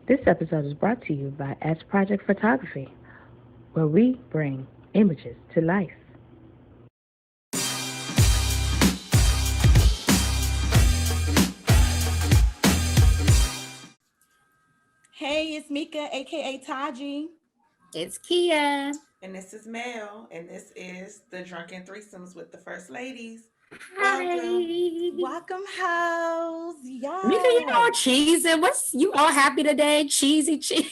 This episode is brought to you by S Project Photography, where we bring images to life. Hey, it's Mika, aka Taji. It's Kia. And this is Mel, and this is the Drunken Threesomes with the First Ladies. Welcome. Hi. Welcome, house. Mika, you Yes. all cheesy. What's you all happy today? Cheesy cheese.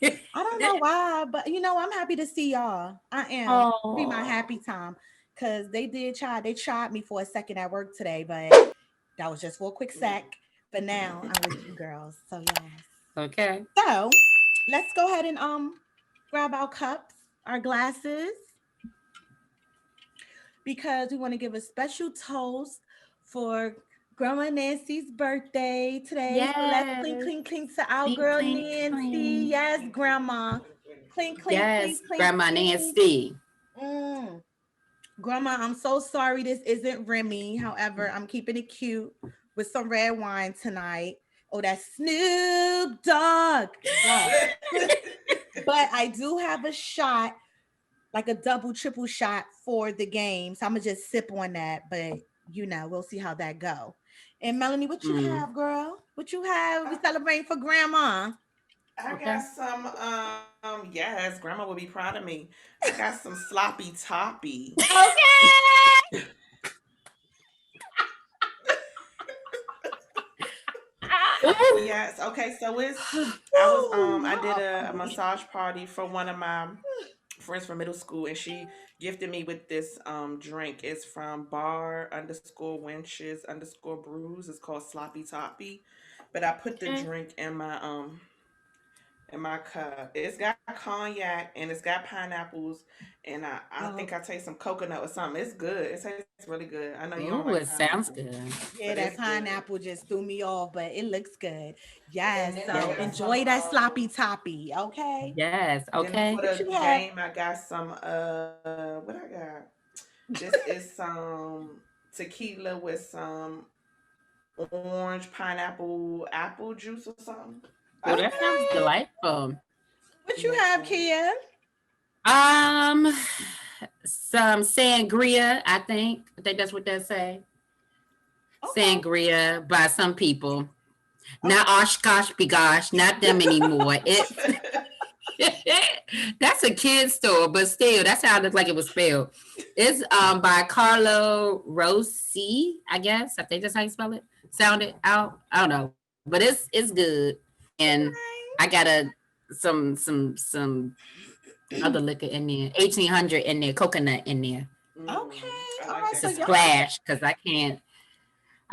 I don't know why, but I'm happy to see y'all. I am. It'll be my happy time. Cause they tried me for a second at work today, but that was just for a quick sec. But now I'm with you girls. So yes. Okay. So let's go ahead and grab our cups, our glasses, because we want to give a special toast for Grandma Nancy's birthday today. So let's clink, Yes. clink, clink to our Clink, girl clink, Nancy. clink. Yes, Grandma. Clink, clink, clink, Yes, clink, Grandma clink. Nancy. Mm. Grandma, I'm so sorry this isn't Remy. However, I'm keeping it cute with some red wine tonight. Oh, that's Snoop Dogg. Yes. But I do have a shot, like a double, triple shot for the game. So I'm gonna just sip on that. But we'll see how that go. And Melanie, what you have, girl? What you have? We celebrating for Grandma. I Okay. got some, yes, Grandma will be proud of me. I got some sloppy toppy. Okay. Yes, okay, so I did a massage party for one of my friends from middle school, and she gifted me with this drink. It's from bar underscore wenches underscore brews. It's called sloppy toppy. But I put the Okay. drink in my cup. It's got cognac and it's got pineapples, and I Oh, think I taste some coconut or something. It's good. It tastes really good. I know you don't Oh, like it sounds pineapple, good. but yeah, it's that good. pineapple just threw me off, but it looks good. And Yes. then I So got Yes. some enjoy that sloppy toppy. Okay. Yes. then Okay. for What the you have? game I got some what I got? This is some tequila with some orange pineapple apple juice or something. I Oh, don't that sounds Okay. know. delightful. What you have, Yeah. Kia? Um, some sangria, I think. I think that's what they say. Okay. Sangria by some people. Okay. Not Oshkosh Bigosh, not them anymore. It's that's a kid's store, but still, that's how it looked like it was spelled. It's by Carlo Rossi, I guess. I think that's how you spell it. Sound it out. I don't know. But it's good. And I Okay. got some other liquor in there. 1800 in there, coconut in there. Okay. I All like right. It's a So that y'all, too. splash because I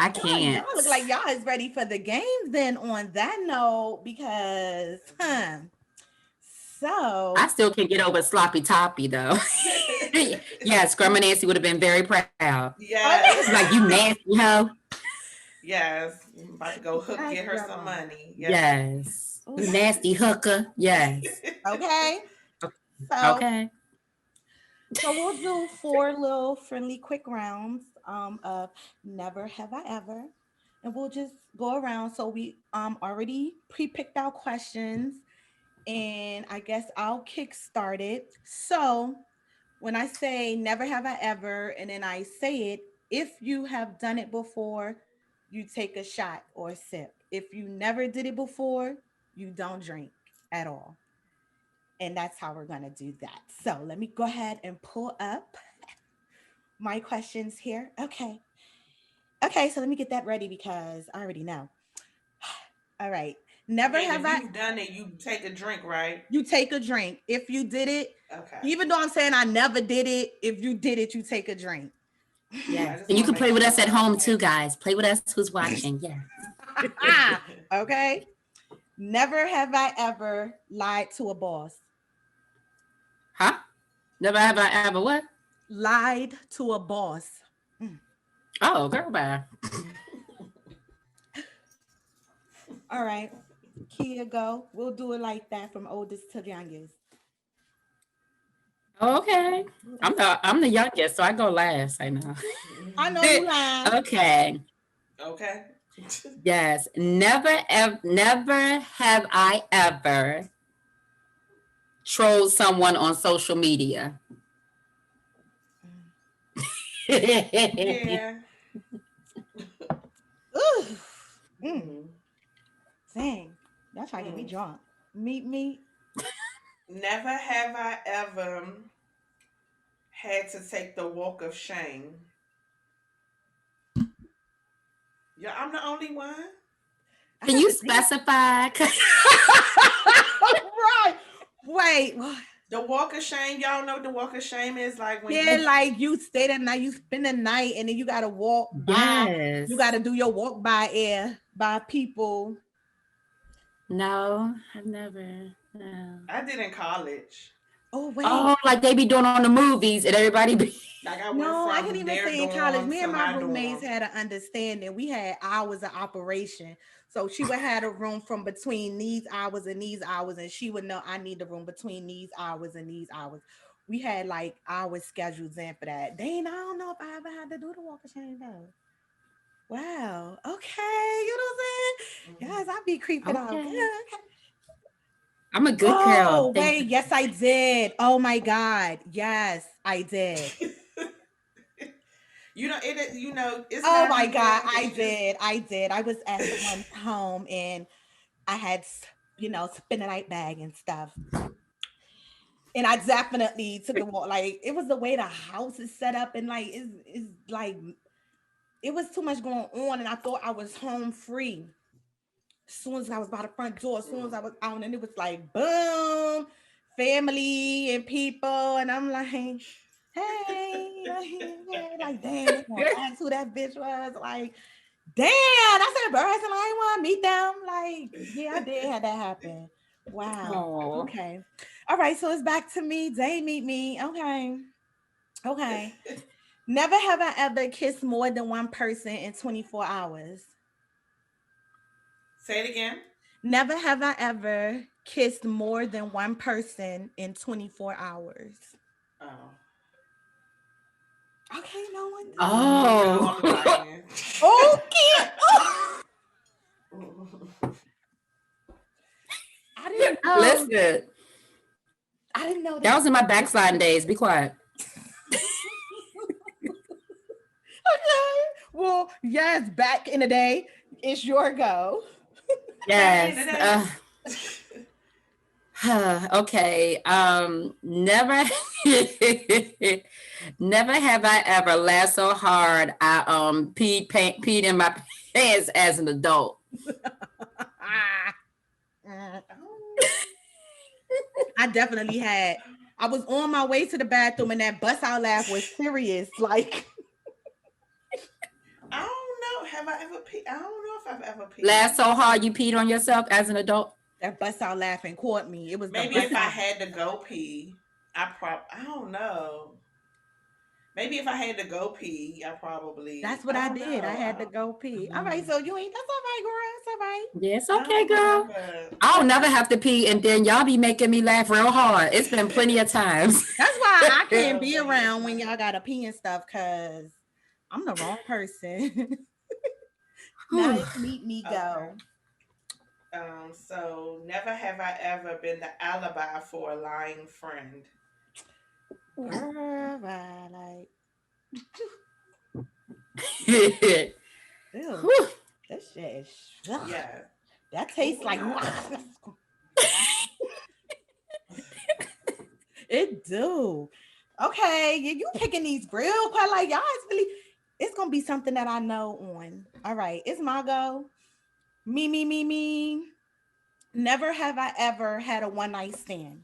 y'all can't. look like y'all is ready for the games. Then on that note, because I so still can't get over sloppy toppy though. Yes, Grandma Nancy would have been very proud. Yes. She's like, you nasty hoe. Yes. I'm about to go hook yes, get her some grandma. money. Yes. Yes. You Ooh, nasty hooker. Yes. okay. So Okay. so we'll do four little friendly quick rounds of never have I ever. And we'll just go around. So we already pre-picked our questions. And I guess I'll kick start it. So when I say never have I ever, and then I say it, if you have done it before, you take a shot or a sip. If you never did it before, you don't drink at all. And that's how we're going to do that. So let me go ahead and pull up my questions here. Okay. Okay. So let me get that ready because I already know. All right. Never And have if I, you've done it, you take a drink, right? you take a drink. If you did it, Okay. even though I'm saying I never did it, if you did it, you take a drink. Yeah, I Yes. just And you want to can make play with us at sure. home too, guys. Play with us who's watching. Yes. Okay. Never have I ever lied to a boss. Huh? Never have I ever what? Lied to a boss. Mm. Oh, girl, bye. All right. Kia, go. We'll do it like that from oldest to youngest. Okay. I'm Okay. the youngest, so I go last. I know. I know you lying. Okay. Okay. Yes. Never have I ever trolled someone on social media. Yeah. Ooh. Mm. Dang. Y'all trying to get me Mm. drunk. Meet me. Never have I ever had to take the walk of shame. Yeah, I'm the only one. I Can have you to think. specify? Right. Wait. What? The walk of shame, y'all know what the walk of shame is like when Yeah, you like you stay that night, you spend the night, and then you gotta walk by. Yes. You gotta do your walk by air by people. No, I've never. No. I did in college. Oh wait. Oh, like they be doing on the movies and everybody be. Like I went No, I can from even their say in college, dorm me to and my my roommates dorm. had an understanding. We had hours of operation. So she would have a room from between these hours and these hours, and she would know I need the room between these hours and these hours. We had like hours scheduled in for that. Dang, I don't know if I ever had to do the walk of shame though. Wow. Okay. You know what I'm saying? Mhm. Yes, I be creeping out. Okay. Good. I'm a good girl. Oh, wait. Yes, I did. Oh my God. Yes, I did. It's Oh not my God, even I it's just did. I did. I was at someone's home and I had, spin a night bag and stuff. And I definitely took the walk. Like it was the way the house is set up and like is like it was too much going on and I thought I was home free. As soon as I was by the front door, as soon as I was out, and it was like boom, family and people, and I'm like, hey, like damn, they gonna ask who that bitch was. Like, damn, I said embarrassing. Like, I want to meet them. Like, yeah, I did have that happen. Wow. Oh. Okay. All right. So it's back to me. They meet me. Okay. Okay. Never have I ever kissed more than one person in 24 hours. say it again. Never have I ever kissed more than one person in 24 hours. Oh. Okay, no one. No, I'm Oh. lying. Okay. Oh, I didn't know. Listen, I didn't know that that. was in my backsliding days. Be quiet. Okay. Well, yes, back in the day, it's your go. Back in the Yes. day. Okay. Never, never have I ever laughed so hard. I peed in my pants as an adult. Mm. I definitely had. I was on my way to the bathroom and that bust out laugh was serious. Like, I don't know. Have I ever peed? I don't know if I've ever peed. Laughed so hard you peed on yourself as an adult. that bust out laughing caught me. It was the Maybe bust if I out. had to go pee, I don't know. Maybe if I had to go pee, That's I what I don't did. I know. had to go pee. All right, so you ain't. That's all right, girl. That's all right. Yes, I okay, don't girl. know, but I'll never have to pee, and then y'all be making me laugh real hard. It's been plenty of times. That's why I can't oh, be baby, it's around when y'all not. gotta pee and stuff, cause I'm the wrong person. Now Whew. it's meet me Okay. go. So never have I ever been the alibi for a lying friend. Girl, I like, ew, Whew. this shit is. Ugh. Yeah. That tastes like. It do. Okay, you picking these real quick. Like y'all is really. It's gonna be something that I know on. All right, it's my go. Me. Never have I ever had a one night stand.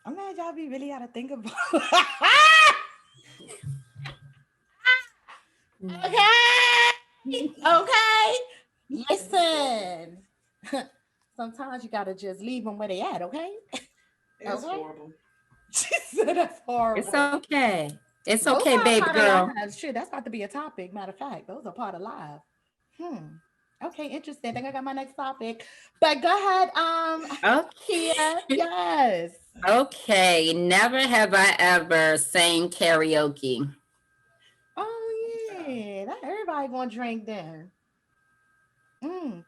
I'm glad y'all be really gotta think about. Okay. Okay. Listen. Sometimes you gotta just leave them where they at, okay? It's Okay. horrible. She said that's horrible. It's okay. It's Those okay, are baby part of girl. lives. Shit, that's about to be a topic. Matter of fact, those are part of life. Hmm. Okay, interesting. I think I got my next topic. But go ahead, Kia. Okay. Yes. Okay. Never have I ever sang karaoke. Oh everybody gonna drink then? I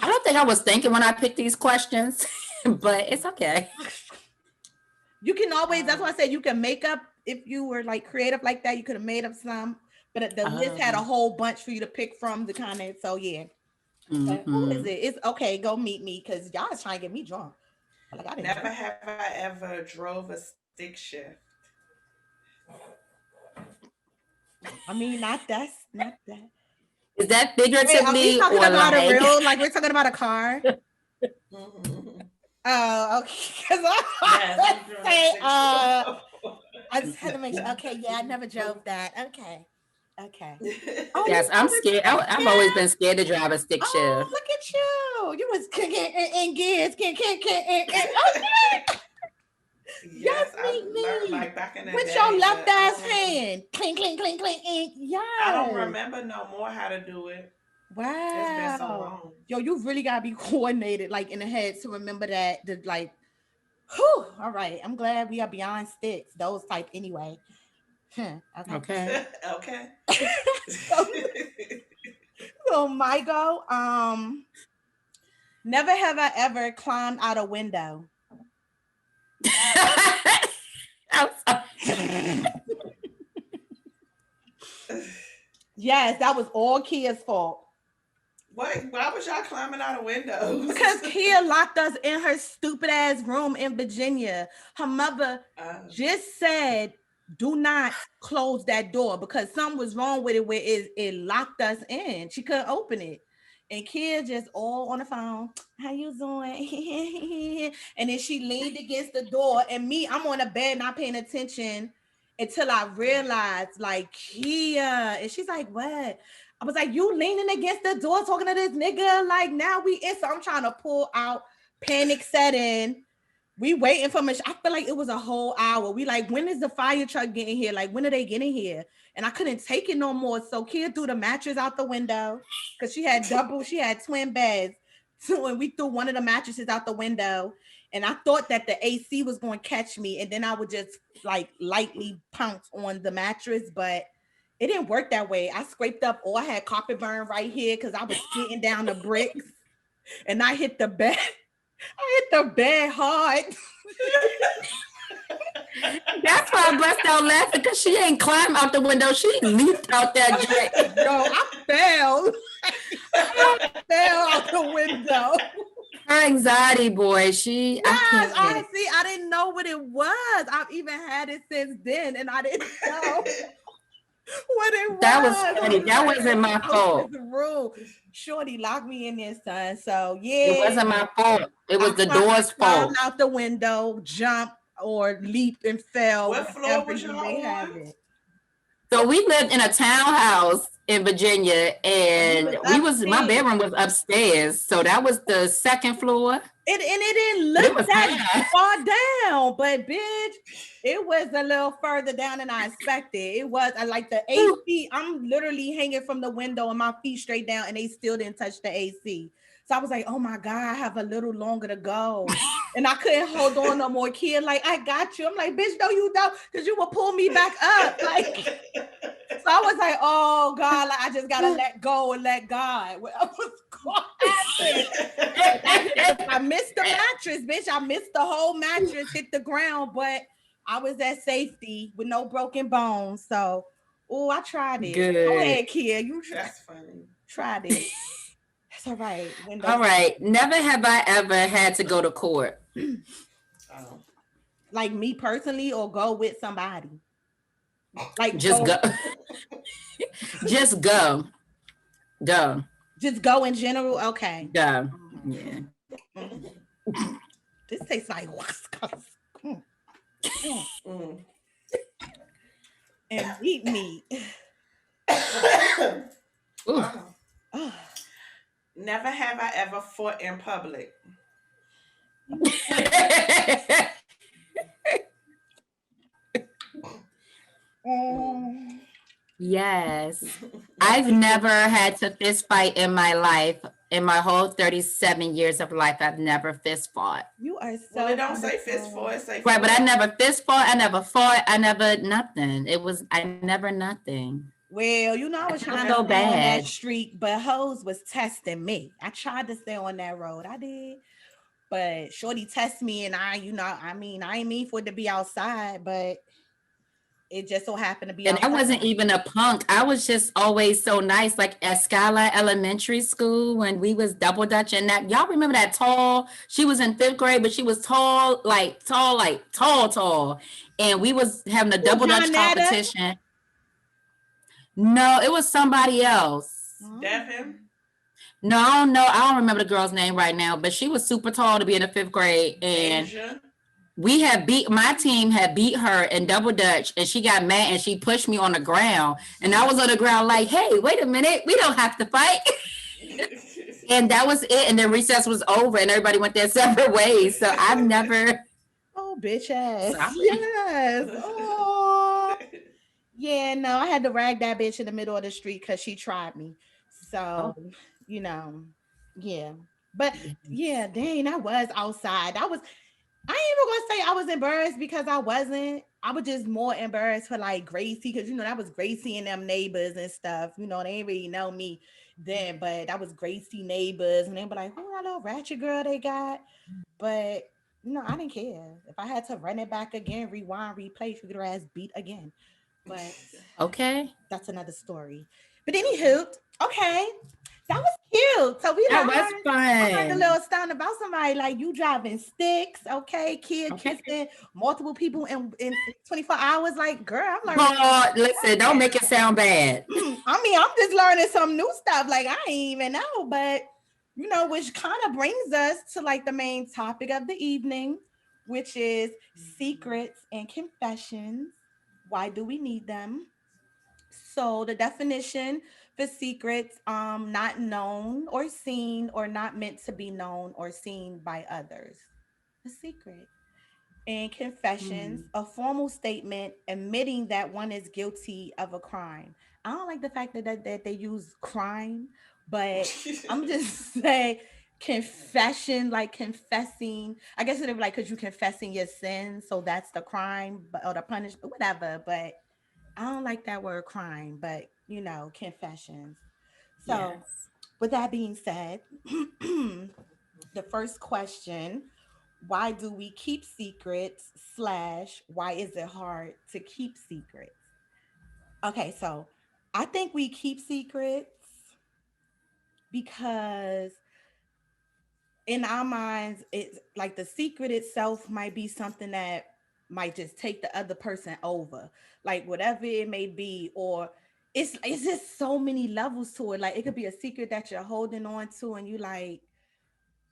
don't think I was thinking when I picked these questions, but it's okay. You can always, that's why I said you can make up, if you were like creative like that, you could have made up some, but the list had a whole bunch for you to pick from the kind of, so yeah. But who is it? It's okay, go meet me, because y'all is trying to get me drunk. Like, I didn't Never drink. have I ever drove a stick shift. I mean, not that. Is that Wait, are we figuratively talking or about a like? real, like we're talking about a car? Mhm. Oh, okay. Because Yes, I'm doing a stick shift. I just had to make sure. Okay, yeah, I never drove that. Okay. Oh, Yes, I'm scared. I've always been scared to drive a stick Oh, shift. look at you! You was kicking in gears, Okay. Yes, I meet learned me. like back in the With day. your left but I ass don't- hand, clink, clink, clink, clink. Yes. I don't remember no more how to do it. It's been so Wow. long. Yo, you really gotta be coordinated, like in the head, to remember that. The like, whew. All right. I'm glad we are beyond sticks. Those type anyway. Okay. Okay. Okay. So my go. Never have I ever climbed out a window. I'm sorry. Yes, that was all Kia's fault. Why was y'all climbing out of windows? Because Kia locked us in her stupid ass room in Virginia. Her mother just said, do not close that door, because something was wrong with it where it locked us in. She couldn't open it. And Kia just all on the phone. How you doing? And then she leaned against the door, and me, I'm on the bed not paying attention until I realized, like, Kia. And she's like, what? I was like, you leaning against the door talking to this nigga? Like, now we in. So I'm trying to pull out, panic set in. We waiting for I feel like it was a whole hour. We like, when is the fire truck getting here? Like, when are they getting here? And I couldn't take it no more. So Kia threw the mattress out the window, because she had twin beds. So and we threw one of the mattresses out the window. And I thought that the AC was going to catch me, and then I would just like lightly pounce on the mattress, but it didn't work that way. I scraped up, I had carpet burn right here because I was getting down the bricks, and I hit the bed. I hit the bed hard. That's why I burst out laughing, because she ain't climbed out the window. She leaped out that joint. Yo, I fell. I fell out the window. Her anxiety, boy. She. Yes, honestly, I didn't know what it was. I've even had it since then, and I didn't know what it was. That was funny. That wasn't my fault. Shorty locked me in there, son. So yeah, It wasn't my fault. It was the door's fault. Out the window, jumped or leaped and fell. What floor was y'all on? So we lived in a townhouse in Virginia, and my bedroom was upstairs. So that was the second floor. It didn't look that far down, but bitch, it was a little further down than I expected. It was like the AC. I'm literally hanging from the window and my feet straight down, and they still didn't touch the AC. So I was like, oh my God, I have a little longer to go. And I couldn't hold on no more. Kid, like, I got you. I'm like, bitch, no, you don't, because you will pull me back up. Like, so I was like, oh God, like, I just gotta let go and let God. What was going to happen? I missed the mattress, bitch. I missed the whole mattress, hit the ground, but I was at safety with no broken bones. So, I tried it. Good. Go ahead, Kia. That's funny. Tried it. That's all right. All right. Never have I ever had to go to court. Like me personally, or go with somebody? Like just go. Just go. Go. Just go in general? Okay. Go. Yeah. This tastes like and eat meat. Never have I ever fought in public. Yes. I've never had to fist fight in my life. In my whole 37 years of life, I've never fist fought. You are so well, it don't say fist fight, say right, but I never fist fought, I never fought, I never nothing. I never nothing. Well, you know, I was That was trying to so stay on that bad. street, but hoes was testing me. I tried to stay on that road. I did. But Shorty test me, and I, you know, I mean, I ain't mean for it to be outside, but it just so happened to be And I wasn't outside. even a punk. I was just always so nice. Like at Skyline Elementary School when we was double dutching that. Y'all remember that tall? She was in 5th grade, but she was tall, tall. And we was having a Who, double dutch Johnetta? competition. No, it was somebody else. Devin. No, I don't know. I don't remember the girl's name right now, but she was super tall to be in the 5th grade. And Deja. we had beat my team had beat her in double dutch, and she got mad and she pushed me on the ground. And I was on the ground like, hey, wait a minute, we don't have to fight. And that was it. And then recess was over and everybody went their separate ways. So I've never Oh, bitch ass. sorry. Yes. Oh. Yeah, no, I had to rag that bitch in the middle of the street because she tried me. So, Oh, you know, yeah. But yes. yeah, dang, I was outside. I ain't even gonna say I was embarrassed because I wasn't. I was just more embarrassed for like Gracie, because you know that was Gracie and them neighbors and stuff. You know, they ain't really know me then, but that was Gracie neighbors, and they were like, "Who that little ratchet girl they got?" But you know, I didn't care. If I had to run it back again, rewind, replay, she could get her ass beat again. But Okay. that's another story. But anywho, okay, that was cute. So we That was learned. I learned a fun. little something about somebody like you driving sticks, okay, kid Okay. kissing multiple people in 24 hours. Like, girl, I'm learning something. Oh, listen, don't make it sound bad. I mean, I'm just learning some new stuff. Like, I ain't even know, but you know, which kind of brings us to like the main topic of the evening, which is secrets and confessions. Why do we need them? So the definition for secrets, not known or seen or not meant to be known or seen by others. A secret. And confessions, Hmm. a formal statement admitting that one is guilty of a crime. I don't like the fact that they use crime, but I'm just saying confession, like confessing. I guess it'd be like because you confessing your sins, so that's the crime, but or the punishment, whatever. But I don't like that word crime, but you know, confessions. So, Yes. with that being said, the first question, why do we keep secrets slash why is it hard to keep secrets? Okay, so I think we keep secrets because in our minds, it's like the secret itself might be something that might just take the other person over, like whatever it may be, or it's just so many levels to it. Like it could be a secret that you're holding on to, and you like,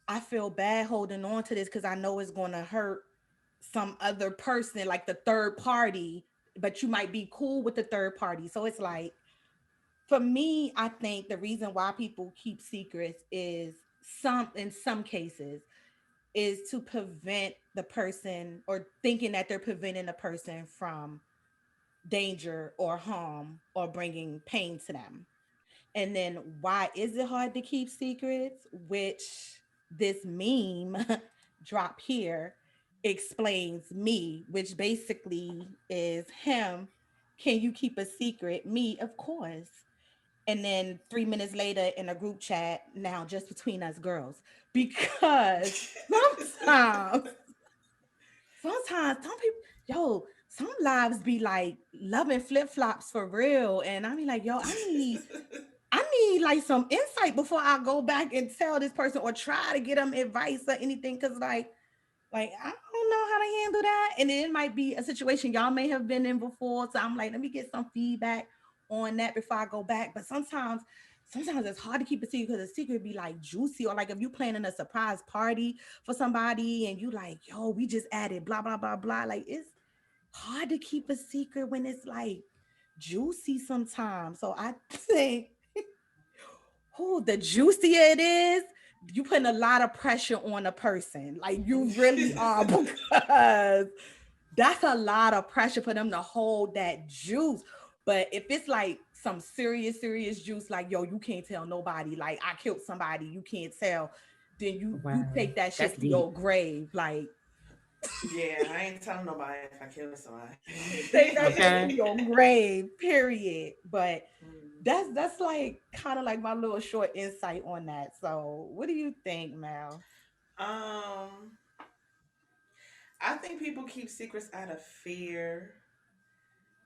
I feel bad holding on to this because I know it's gonna hurt some other person, like the third party, but you might be cool with the third party. So it's like, for me, I think the reason why people keep secrets is in some cases is to prevent the person or thinking that they're preventing the person from danger or harm or bringing pain to them. And then why is it hard to keep secrets? Which this meme drop here explains me, which basically is him. Can you keep a secret? Me, of course. And then 3 minutes later in a group chat, now just between us girls. Because sometimes, some people, yo, some lives be like loving flip flops for real. And I mean, like, yo, I need like some insight before I go back and tell this person or try to get them advice or anything. Cause like I don't know how to handle that. And it might be a situation y'all may have been in before. So I'm like, let me get some feedback on that before I go back. But sometimes it's hard to keep a secret because a secret be like juicy, or like if you planning a surprise party for somebody and you like, yo, we just added blah blah blah blah. Like it's hard to keep a secret when it's like juicy sometimes. So I think the juicier it is, you putting a lot of pressure on a person. Like you really are because that's a lot of pressure for them to hold that juice. But if it's like some serious juice, like yo, you can't tell nobody, like I killed somebody, you can't tell, then you Wow. take that That's shit to deep. your grave. Like Yeah, I ain't telling nobody if I kill somebody. That's in Okay. your grave, period. But Mm. that's like kind of like my little short insight on that. So what do you think, Mel? Um, I think people keep secrets out of fear,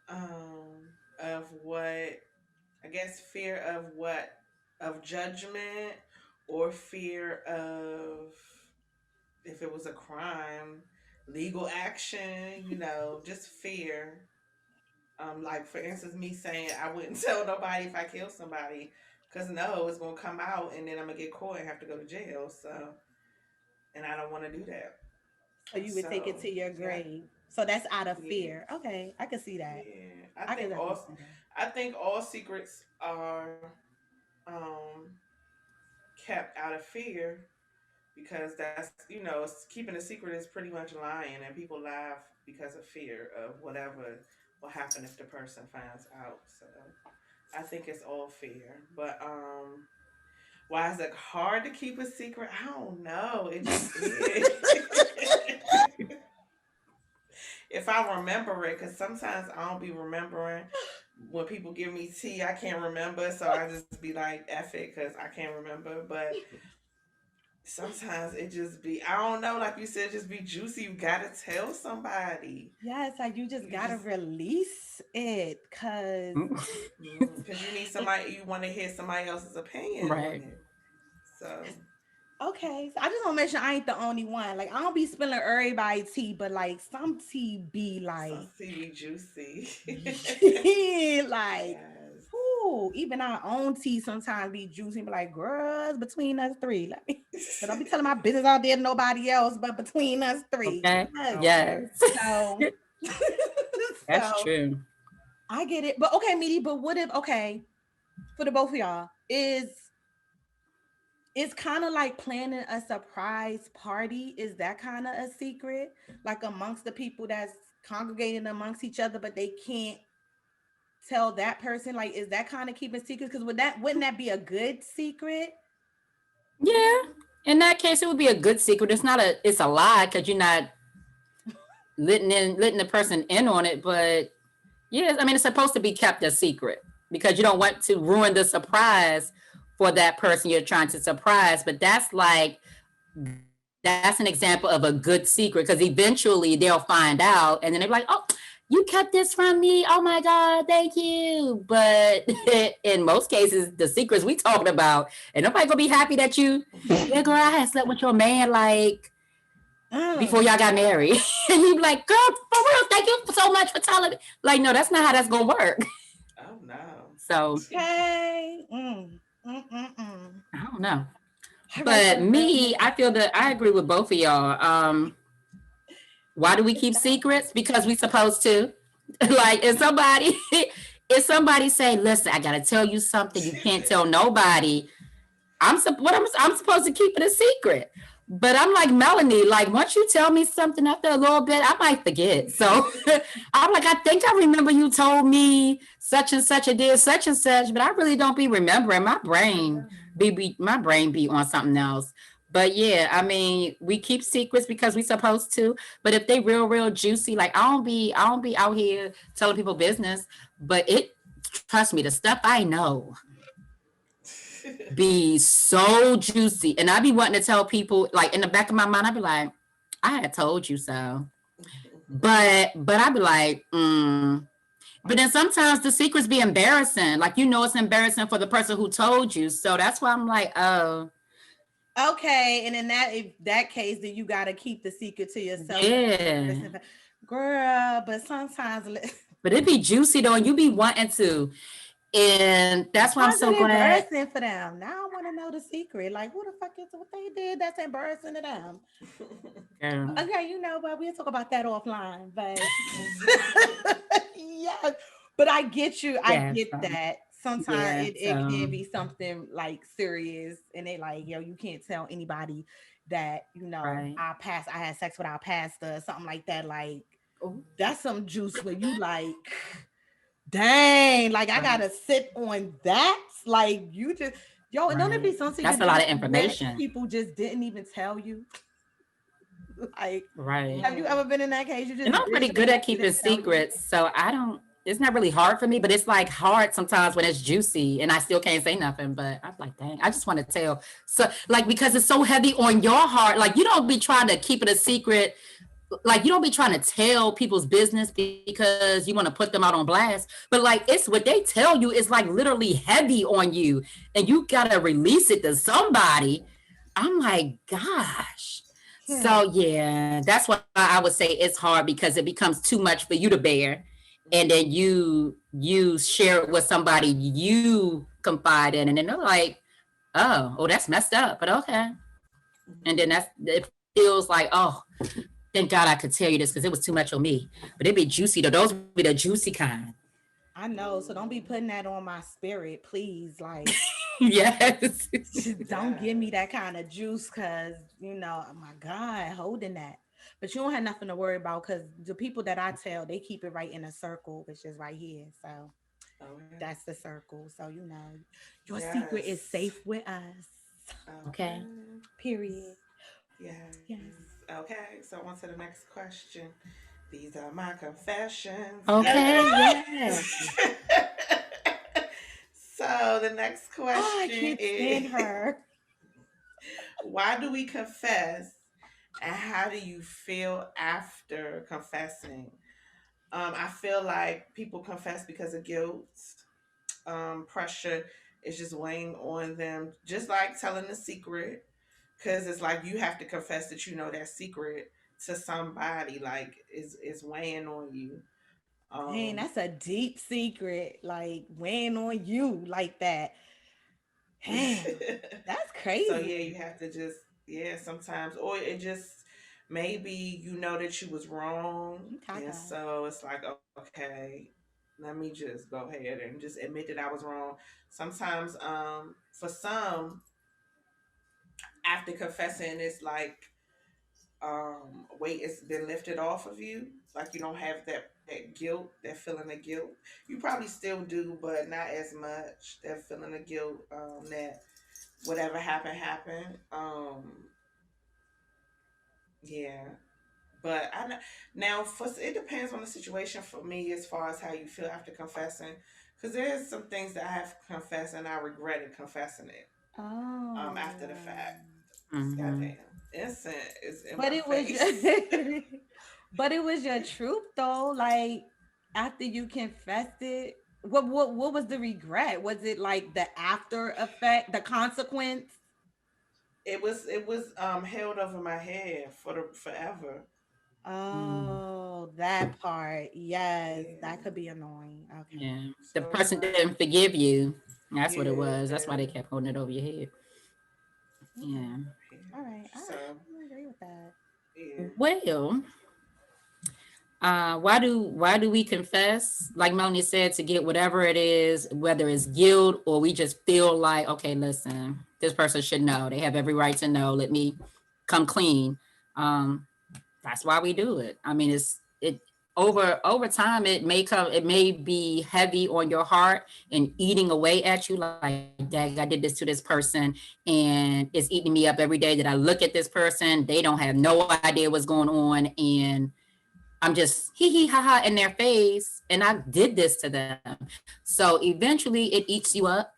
of what, I guess fear of what, of judgment, or fear of if it was a crime, legal action, just fear. Like for instance, me saying I wouldn't tell nobody if I kill somebody, cause no, it's gonna come out, and then I'm gonna get caught and have to go to jail. So, and I don't want to do that. So you would take it So to your that, grave. So that's out of yeah, fear. Okay, I can see that. yeah. I can definitely see that. I think all secrets are um kept out of fear, because that's, keeping a secret is pretty much lying, and people laugh because of fear of whatever will happen if the person finds out. So I think it's all fear. But why is it hard to keep a secret? I don't know. It just is. If I remember it, because sometimes I don't be remembering. When people give me tea, I can't remember, so I just be like, F it, because I can't remember. But sometimes it just be, I don't know, like you said, just be juicy. You gotta tell somebody. Yeah, it's like you just You gotta just, release it, cause because you need somebody, you want to hear somebody else's opinion on Right. it. So okay. So I just want to mention I ain't the only one. Like I don't be spilling everybody tea, but like some tea be some like, TV juicy. like, Yes. ooh, even our own tea sometimes be juicy. Be like, girls, between us three, let me. But don't be telling my business out there to nobody else, but between us three. Okay. Yes. Okay. Yes. So, That's so true. I get it. But okay, Meaty, but what if okay, for the both of y'all, is it's kind of like planning a surprise party. Is that kind of a secret? Like amongst the people that's congregating amongst each other, but they can't tell that person? Like, is that kind of keeping secrets? Because wouldn't that be a good secret? Yeah. In that case, it would be a good secret. It's a lie because you're not letting the person in on it. But yes, I mean, it's supposed to be kept a secret because you don't want to ruin the surprise for that person you're trying to surprise. But that's an example of a good secret because eventually they'll find out and then they'll be like, oh, you kept this from me. Oh my God, thank you. But in most cases, the secrets we talked about, and nobody gonna be happy that yeah, girl, I had slept with your man like before Mm, y'all got married. And you be like, girl, for real, thank you so much for telling me. Like, no, that's not how that's gonna work. Oh no. So okay. Mm. I don't know. All right. But So me, I feel that I agree with both of y'all. Why do we it's keep that. secrets? Because we supposed to. Like if somebody say, listen, I gotta tell you something, you can't tell nobody. I'm supposed to keep it a secret. But I'm like Melanie, like once you tell me something after a little bit, I might forget. So I'm like, I think I remember you told me such and such, I did such and such, but I really don't be remembering. My brain be on something else. But yeah, I mean, we keep secrets because we supposed to. But if they real juicy, like I don't be out here telling people business. But trust me, the stuff I know be so juicy. And I be wanting to tell people, like in the back of my mind, I be like, I had told you so. But I be like, But then sometimes the secrets be embarrassing. Like it's embarrassing for the person who told you. So that's why I'm like, oh, Okay, and in that case, then you gotta keep the secret to yourself. yeah. Girl, but sometimes But it be juicy though, and you be wanting to. And that's why I'm how's so it glad. embarrassing for them? Now I want to know the secret. Like, who the fuck is what they did that's embarrassing to them? Girl. Okay, but we'll talk about that offline. But yeah, but I get you. I Yeah. get that. Sometimes Yeah. it So can be something like serious, and they like, yo, you can't tell anybody that right. I had sex with our pastor, something like that. Like Oh, that's some juice where you like, dang, like I right. gotta sit on that. Like you just, yo, and don't it Right. be some That's secret a lot of that information. people just didn't even tell you? Like, Right. have you ever been in that case? You just And I'm pretty good at keeping secrets, so I don't. It's not really hard for me, but it's like hard sometimes when it's juicy and I still can't say nothing. But I'm like, dang, I just want to tell. So, like, because it's so heavy on your heart, like you don't be trying to keep it a secret. Like you don't be trying to tell people's business because you want to put them out on blast. But like, it's what they tell you is like literally heavy on you, and you gotta release it to somebody. I'm like, gosh. So yeah, that's why I would say it's hard because it becomes too much for you to bear, and then you share it with somebody you confide in, and then they're like, oh, that's messed up, but okay. And then it feels like, oh, thank God I could tell you this because it was too much on me. But it'd be juicy though. Those would be the juicy kind. I know, so don't be putting that on my spirit, please. Like, Yes. don't give me that kind of juice, cause oh my God, holding that. But you don't have nothing to worry about, cause the people that I tell, they keep it right in a circle, which is right here. So that's the circle. So your secret is Yes. safe with us. Okay. Period. Yes. Yes. Okay. So on to the next question. These are my confessions. Okay. Yes. So the next Oh, I question can't stand is her. why do we confess and how do you feel after confessing? I feel like people confess because of guilt. Pressure is just weighing on them, just like telling a secret, because it's like you have to confess that you know that secret to somebody, like is weighing on you. Dang, Um, that's a deep secret. Like weighing on you like that. Damn, that's so yeah, you crazy. have to just yeah sometimes, or it just maybe you know that you was wrong, and Okay. so it's like okay, let me just go ahead and just admit that I was wrong. Sometimes, for some, after confessing, it's like weight has been lifted off of you. Like you don't have that guilt, that feeling of guilt. You probably still do, but not as much. That feeling of guilt, that whatever happened. Yeah. But now for it depends on the situation for me as far as how you feel after confessing, because there's some things that I have confessed and I regretted confessing it. After the fact, Oh. Mm-hmm. goddamn, innocent is in But my it was face. but it was your truth though. Like after you confessed it, what was the regret? Was it like the after effect, the consequence? It was held over my head for the forever. Mm, Oh, that part. Yes, that Yeah. could be annoying. Okay. yeah. The So it's person like didn't forgive you. That's what it was. That's why yeah, they kept holding it over your head. Okay. Yeah. yeah. All right. So I agree with that. yeah. Well, why do we confess? Like Melanie said, to get whatever it is, whether it's guilt or we just feel like, okay, listen, this person should know. They have every right to know. Let me come clean. Um, that's why we do it. I mean, it over time it may be heavy on your heart and eating away at you like, dang, I did this to this person and it's eating me up every day that I look at this person. They don't have no idea what's going on, and I'm just hee hee ha ha in their face, and I did this to them. So eventually it eats you up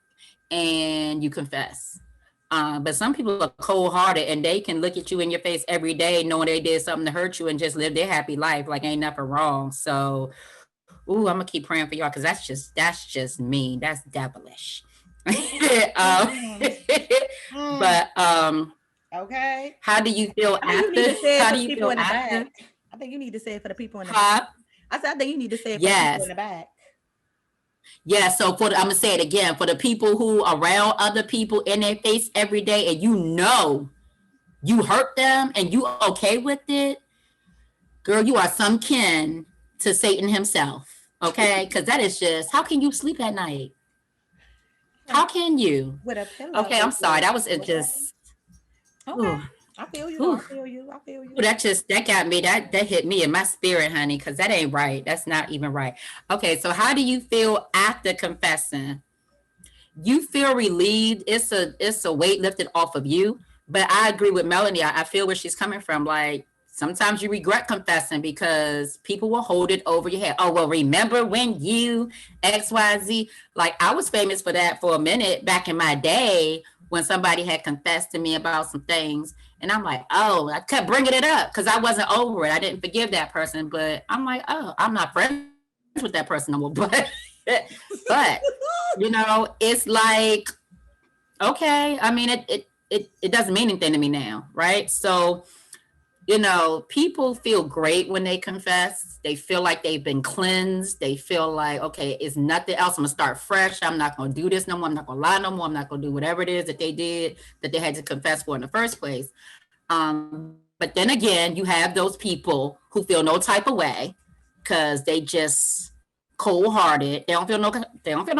and you confess. But some people are cold hearted and they can look at you in your face every day knowing they did something to hurt you and just live their happy life like ain't nothing wrong. So, ooh, I'm gonna keep praying for y'all because that's just mean. That's devilish. um, Mm, mm, but okay. how do you feel I think you need after? to say it How for do the you people feel in the back. after? I think you need to say it for the people in the back. Huh? I said I think you need to say it for the people in Yes. the back. Yeah, so I'm gonna say it again for the people who around other people in their face every day, and you know you hurt them and you okay with it, girl, you are some kin to Satan himself. Okay, because that is just how can you sleep at night? Like How can you? with a pillow. Okay, I'm sorry. That was it. Okay. Just Okay. ooh, I feel you though. I ooh. feel you. I feel Ooh, you. that got me. That hit me in my spirit, honey, because that ain't right. That's not even right. Okay, so how do you feel after confessing? You feel relieved. It's a weight lifted off of you. But I agree with Melanie. I feel where she's coming from. Like sometimes you regret confessing because people will hold it over your head. Oh, well, remember when you XYZ? Like I was famous for that for a minute back in my day when somebody had confessed to me about some things. And I'm like, oh, I kept bringing it up because I wasn't over it. I didn't forgive that person. But I'm like, oh, I'm not friends with that person no more. But it's like, okay, I mean, it doesn't mean anything to me now, right? So, people feel great when they confess. They feel like they've been cleansed. They feel like, okay, it's nothing else. I'm gonna start fresh. I'm not gonna do this no more. I'm not gonna lie no more. I'm not gonna do whatever it is that they did that they had to confess for in the first place. But then again, you have those people who feel no type of way because they just cold-hearted. They don't feel no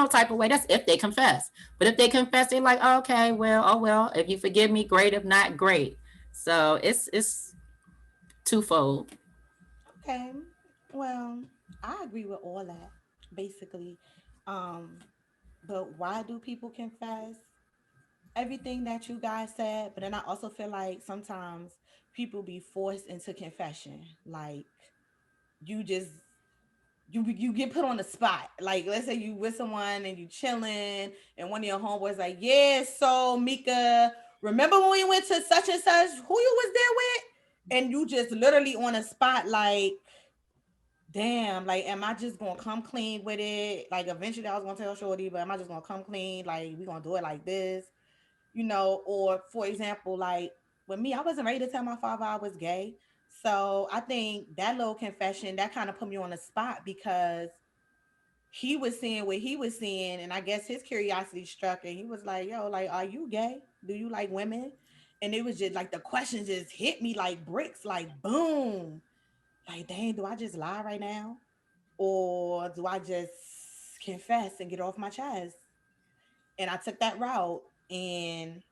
type of way. That's if they confess. But if they confess, they're like, oh, okay, well, oh well. If you forgive me, great. If not, great. So it's twofold. Okay. Well, I agree with all that, basically. Um, but why do people confess? Everything that you guys said, but then I also feel like sometimes people be forced into confession. Like you just you get put on the spot. Like let's say you with someone and you chilling and one of your homeboys like, yeah, so Mika, remember when we went to such and such, who you was there with? And you just literally on a spot like, damn, like am I just gonna come clean with it? Like eventually I was gonna tell Shorty, but am I just gonna come clean? Like we gonna do it like this? Or for example, like with me, I wasn't ready to tell my father I was gay. So I think that little confession that kind of put me on the spot because he was seeing what he was seeing, and I guess his curiosity struck, and he was like, "Yo, like, are you gay? Do you like women?" And it was just like the question just hit me like bricks, like boom, like dang, do I just lie right now, or do I just confess and get off my chest? And I took that route, and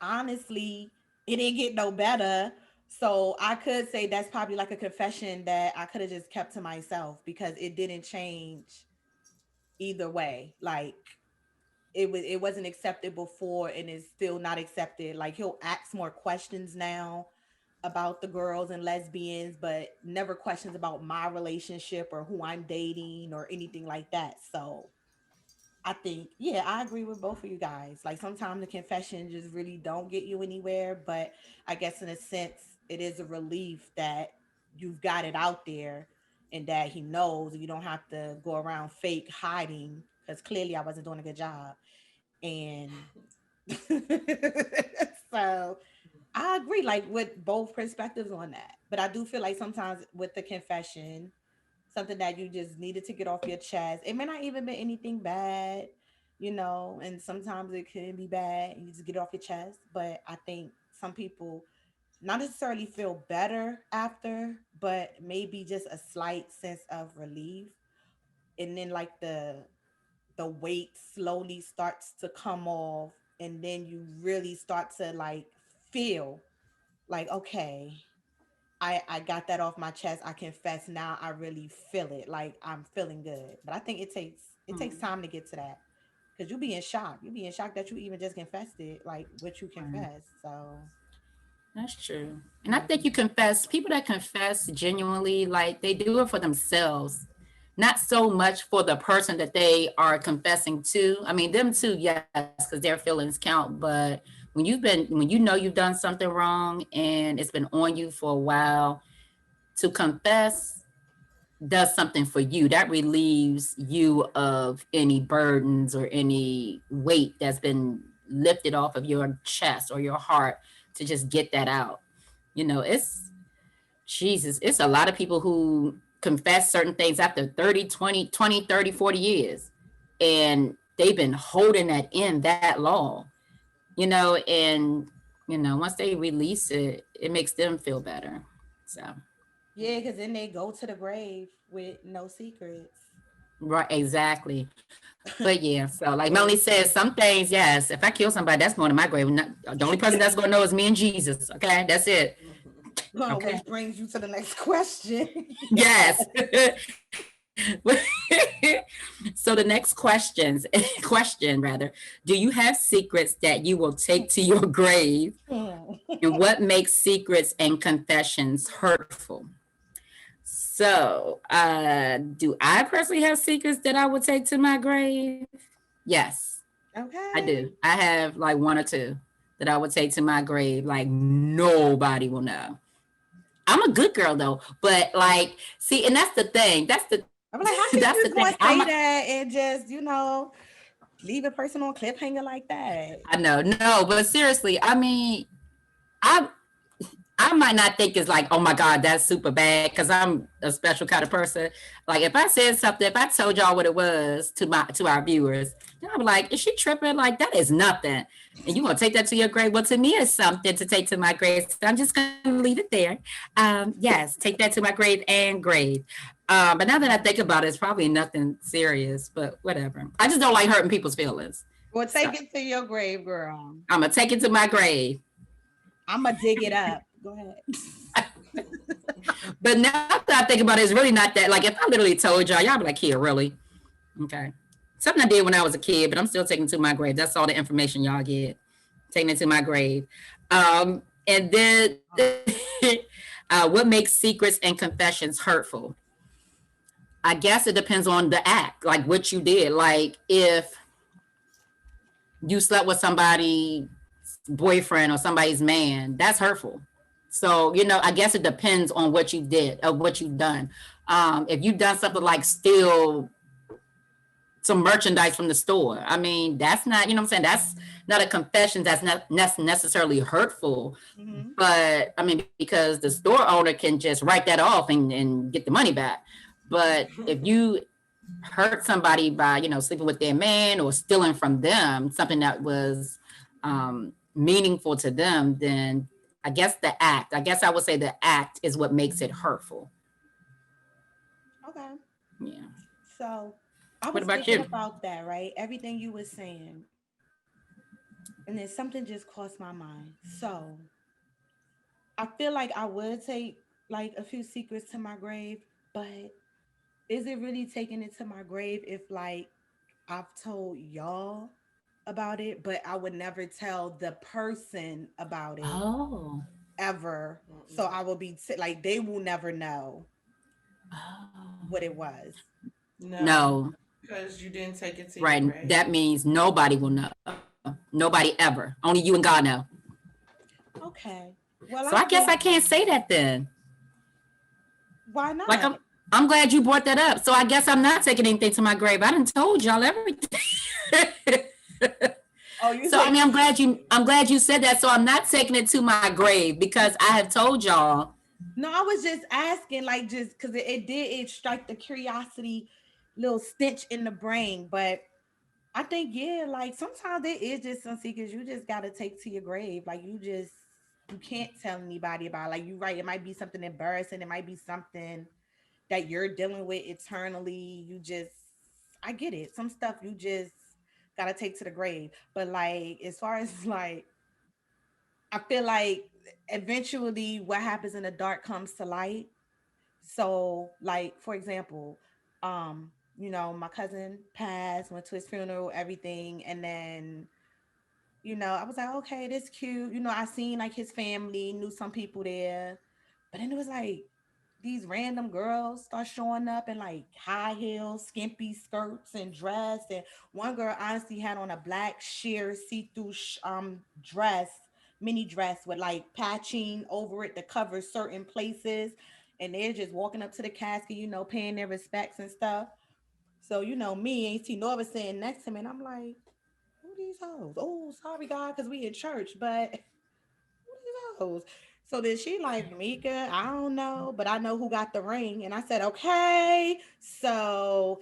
honestly, it didn't get no better. So I could say that's probably like a confession that I could have just kept to myself because it didn't change either way. Like it wasn't accepted before and it's still not accepted. Like he'll ask more questions now about the girls and lesbians, but never questions about my relationship or who I'm dating or anything like that. So I think, yeah, I agree with both of you guys. Like sometimes the confession just really don't get you anywhere, but I guess in a sense, it is a relief that you've got it out there and that he knows you don't have to go around fake hiding because clearly I wasn't doing a good job. And so I agree, like with both perspectives on that. But I do feel like sometimes with the confession, something that you just needed to get off your chest. It may not even be anything bad, and sometimes it can be bad and you just get it off your chest. But I think some people not necessarily feel better after, but maybe just a slight sense of relief. And then like the weight slowly starts to come off, and then you really start to like feel like, okay, I got that off my chest. I confess now. I really feel it. Like I'm feeling good. But I think it takes time to get to that because you'll be in shock. You'll be in shock that you even just confessed it, like what you Right. confessed. So That's true. And I yeah, think people that confess genuinely, like they do it for themselves, not so much for the person that they are confessing to. I mean, them too, yes, because their feelings count. But when you know you've done something wrong and it's been on you for a while, to confess does something for you. That relieves you of any burdens or any weight that's been lifted off of your chest or your heart to just get that out. It's Jesus, it's a lot of people who confess certain things after 30, 20, 20, 30, 40 years. And they've been holding that in that long, and, once they release it, it makes them feel better. So, yeah, because then they go to the grave with no secrets. right, exactly. But yeah, so like Melanie Well, says, some things, yes, if I kill somebody, that's going to my grave. The only person that's going to know is me and Jesus. Okay, that's it. Okay. which brings you to the next question. Yes. So the next question rather, do you have secrets that you will take to your grave? And what makes secrets and confessions hurtful? So, do I personally have secrets that I would take to my grave? Yes, I do. Okay. I have like one or two that I would take to my grave. Like nobody will know. I'm a good girl though, but like, see, and that's the thing. I'm like, how That's can the you thing. just go and say that and just, leave a person on cliffhanger like that? I know, no, but seriously, I mean, I I might not think it's like, oh my God, that's super bad because I'm a special kind of person. Like if I said something, if I told y'all what it was to our viewers, y'all be like, is she tripping? Like that is nothing. And you gonna take that to your grave? Well, to me, it's something to take to my grave. So I'm just gonna leave it there. Yes, take that to my grave and grave. But now that I think about it, it's probably nothing serious, but whatever. I just don't like hurting people's feelings. Well, So take it to your grave, girl. I'm gonna take it to my grave. I'm going to dig it up. Go ahead. But now that I think about it, it's really not that. Like if I literally told y'all, y'all be like, here, really? Okay. Something I did when I was a kid, but I'm still taking it to my grave. That's all the information y'all get. Taking it to my grave. And then what makes secrets and confessions hurtful? I guess it depends on the act, like what you did. Like if you slept with somebody's boyfriend or somebody's man, that's hurtful. So, I guess it depends on what you did or what you've done. If you've done something like steal some merchandise from the store, I mean, that's not, what I'm saying? That's not a confession. That's not necessarily hurtful. Mhm. But I mean, because the store owner can just write that off and get the money back. But if you hurt somebody by, sleeping with their man or stealing from them, something that was meaningful to them, then I guess I would say the act is what makes it hurtful. Okay. Yeah. So I What was about thinking you? about that, right? Everything you were saying. And then something just crossed my mind. So I feel like I would take like a few secrets to my grave, but is it really taking it to my grave if like I've told y'all about it, but I would never tell the person about it Oh. ever. So Mm-mm. I will be like they will never know Oh. what it was. No, No. because you didn't take it to your Right. grave. That means nobody will know. Nobody ever. Only you and God know. Okay. Well, So I I guess I get can't say that then. why Like not? I'm glad you brought that up. So I guess I'm not taking anything to my grave. I done told y'all everything. Oh, you So I say mean, I'm glad you said that. So I'm not taking it to my grave because I have told y'all. no, I was just asking, like, just because it strike the curiosity little stench in the brain. But I think, yeah, like sometimes there is just some secrets you just gotta take to your grave. Like you can't tell anybody about. Like you right, it might be something embarrassing, it might be something that you're dealing with eternally. I get it. Some stuff you just gotta take to the grave. But like as far as like I feel like eventually what happens in the dark comes to light. So, like, for example, my cousin passed, went to his funeral, everything, and then, I was like, okay, this cute. I seen like his family, knew some people there. But then it was like these random girls start showing up in like high heels, skimpy skirts and dress. And one girl honestly had on a black sheer see-through dress, mini dress with like patching over it to cover certain places. And they're just walking up to the casket, paying their respects and stuff. So, me, Auntie Nova sitting next to me, and I'm like, who these hoes? Oh, sorry, God, because we in church, but who these hoes? So then she like, Mika, I don't know, but I know who got the ring. And I said, okay. So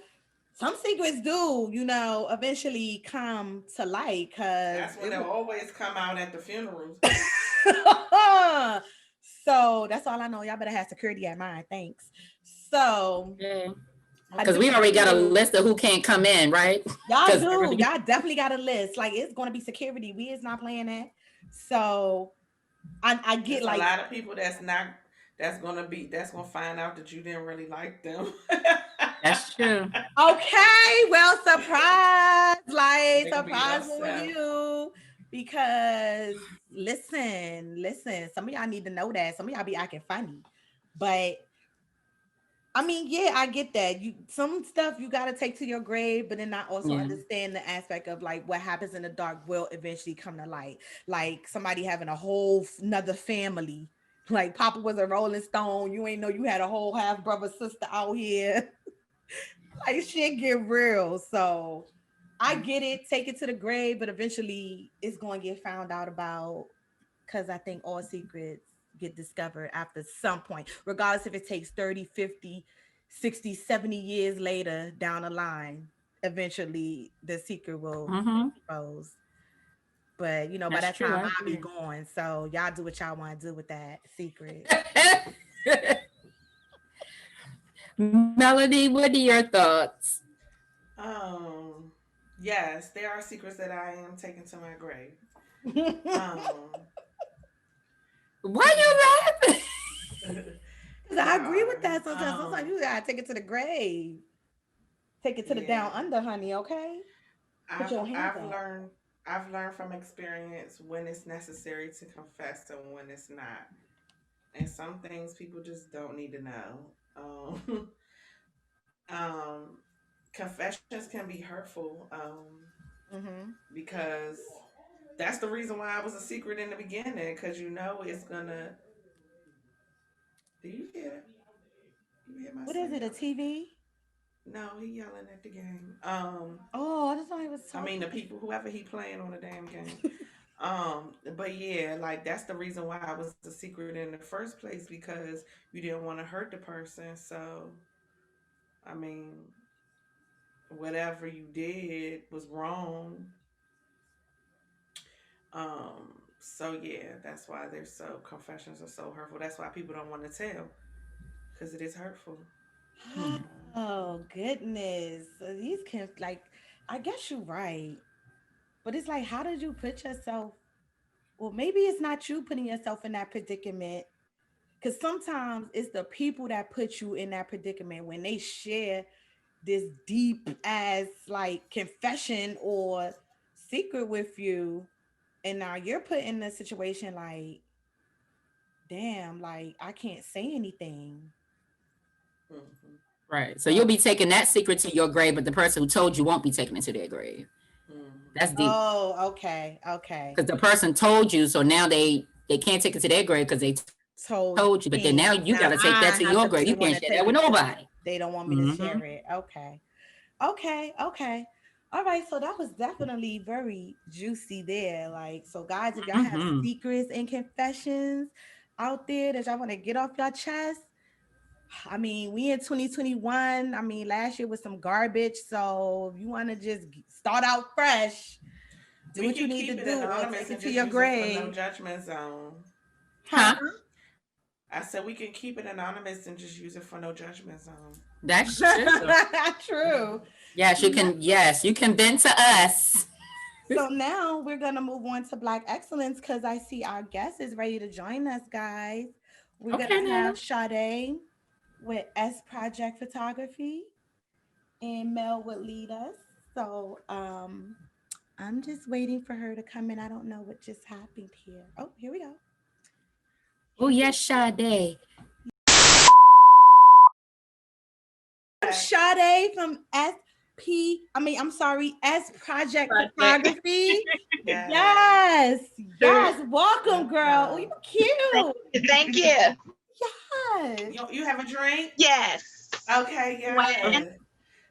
some secrets do, eventually come to light because That's when they'll always come out at the funerals. so that's all I know. Y'all better have security at mine. Thanks. So Yeah. I Because we do already got a feel list of who can't come in, right? y'all Because do. Y'all definitely got a list. Like it's gonna be security. We is not playing that. So I get It's a like lot of people that's gonna find out that you didn't really like them. That's true. Okay, well, surprise, like They gonna be surprise for upset. you. Because listen, some of y'all need to know that. Some of y'all be acting funny. But I mean, yeah, I get that. You some stuff you gotta take to your grave, but then I also Yeah. understand the aspect of like what happens in the dark will eventually come to light. Like somebody having a whole another family. Like Papa was a Rolling Stone. You ain't know you had a whole half brother sister out here. Like shit get real. So I get it, take it to the grave, but eventually it's gonna get found out about because I think all secrets get discovered after some point, regardless if it takes 30, 50, 60, 70 years later down the line. Eventually the secret will be Mm-hmm. exposed. But you know, by That's that true. time I I'll be agree. gone. So y'all do what y'all want to do with that secret. Melody, what are your thoughts? Um, yes, there are secrets that I am taking to my grave. Um, Why you laughing? Because I there agree with are. that sometimes. Sometimes you gotta take it to the grave. Take it to the Yeah, down under, honey, okay? Put your hands I've up. learned from experience when it's necessary to confess and when it's not. And some things people just don't need to know. Um, confessions can be hurtful Mm-hmm. because that's the reason why I was a secret in the beginning. Because you know it's gonna. Do you hear it? You hear my What is son it, a yelling? TV? No, he yelling at the game. Oh, I just thought he was I mean talking. the people, whoever he playing on the damn game. But yeah, like that's the reason why I was a secret in the first place because you didn't want to hurt the person. So I mean, whatever you did was wrong. So yeah, that's why they're so confessions are so hurtful. That's why people don't want to tell because it is hurtful. Hmm. Oh goodness. So these can like I guess you're right. But it's like how did you put yourself well maybe it's not you putting yourself in that predicament. Cause sometimes it's the people that put you in that predicament when they share this deep as like confession or secret with you. And now you're put in a situation like, damn, like I can't say anything. Hmm. Right. So you'll So be taking that secret to your grave, but the person who told you won't be taking it to their grave. Hmm. That's deep. oh, okay, okay. Because the person told you, so now they can't take it to their grave because they Told told you. But then now me. you got Now to take that I to have your to grave. be the You one can't to share that take with it to them. nobody. They don't want me to Mm-hmm. share it. Okay. Okay. Okay. All right. So that was definitely very juicy there. Like, so guys, if y'all have Mm-hmm. secrets and confessions out there that y'all want to get off your chest, I mean, we in 2021. I mean, last year was some garbage. So if you want to just start out fresh, do We what you can need to keep it do or anonymous take it and to just your use it for no grave. judgment zone. Huh? Huh? I said we can keep it anonymous and just use it for no judgment zone. That's true. True. Yes, you can. Yes, you can vent to us. So now we're gonna move on to Black Excellence because I see our guest is ready to join us, guys. We're Okay, gonna now. have Sade with S Project Photography, and Mel would lead us. So I'm just waiting for her to come in. I don't know what just happened here. Oh, here we go. Oh Here we yes, Sade. go. Sade from I'm sorry, S Project Project. Photography. Yes. Yes, Sure. yes. Welcome, girl. Oh, you Welcome. cute. Thank you. Yes. You have a drink? Yes. Okay, When? yes.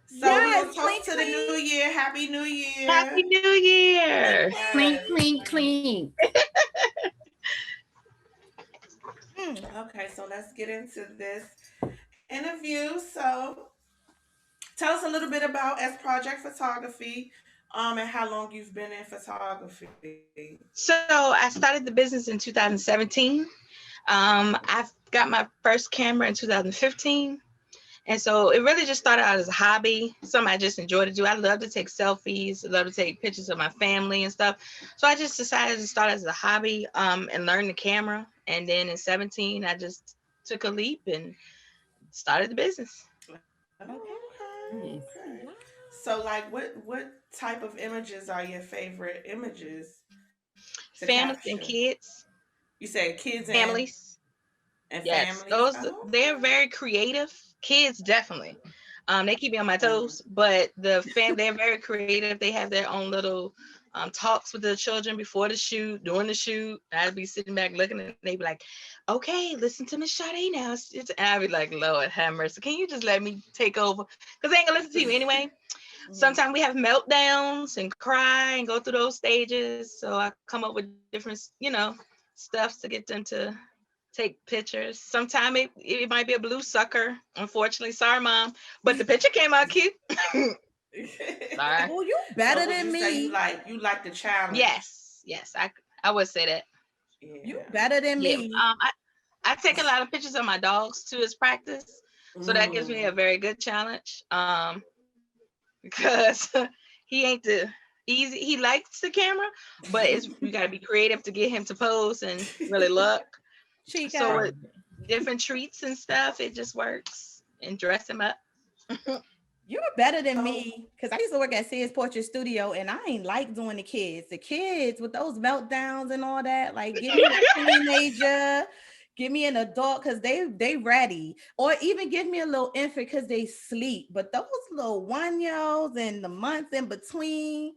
So we're Yes. gonna Clink, toast to the new clink. year. Happy New Happy Year. New Clink, Year. Clink, Yes. clink. clink, clink. Mm. Okay, so let's get into this interview. So tell us a little bit about S Project Photography, and how long you've been in photography. So I started the business in 2017. I got my first camera in 2015. And so it really just started out as a hobby, something I just enjoy to do. I love to take selfies, I love to take pictures of my family and stuff. So I just decided to start as a hobby and learn the camera. And then in 17, I just took a leap and started the business. Oh, Okay. okay. Nice. Okay. So, like, what type of images are your favorite images to Families and capture? kids, You said kids families. and Yes, families. those Oh, they're very creative. Kids definitely. They keep me on my okay. toes, but they're very creative. They have their own little talks with the children before the shoot, during the shoot. I'd be sitting back looking, and they'd be like, "Okay, listen to Miss Sade now." And I'd be like, "Lord have mercy, can you just let me take over? Because they ain't gonna listen to you anyway." Mhm. Sometimes we have meltdowns and cry and go through those stages. So I come up with different, stuff to get them to take pictures. Sometimes it might be a blue sucker. Unfortunately, sorry, mom, but the picture came out cute. Sorry. Well, you So, better would than you say me. you like the challenge? Yes, I would say that. You Yeah. better than Yeah. me. I take a lot of pictures of my dogs too as practice, so that gives me a Mm. very good challenge. Because he ain't the easy. He likes the camera, but it's you got to be creative to get him to pose and really look. So Chica, Right. with different treats and stuff, it just works and dress him up. you're better than So, me. Because I used to work at Sears Portrait Studio and I ain't like doing the kids. The kids with those meltdowns and all that, like give me a teenager, give me an adult because they ready. Or even give me a little infant because they sleep. But those little 1 year olds and the months in between,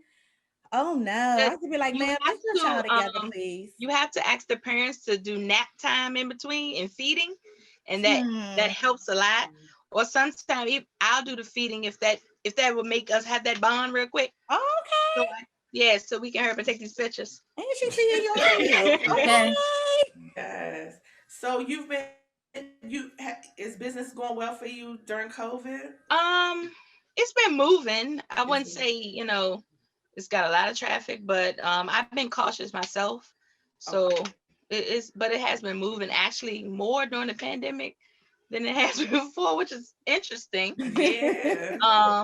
oh no. I That could be like, you man, have put your to child together, please. you have to ask the parents to do nap time in between and feeding, and that Hmm. helps a lot. Or sometimes I'll do the feeding if that would make us have that bond real quick. So Okay. yeah, so we can hurry up and take these pictures. And she feeding your kids. okay. Okay. Okay. Yes. So, is business going well for you during COVID? It's been moving. I It's wouldn't say, it's got a lot of traffic, but I've been cautious myself. So okay. but it has been moving actually more during the pandemic than it has been before, which is interesting. Yeah.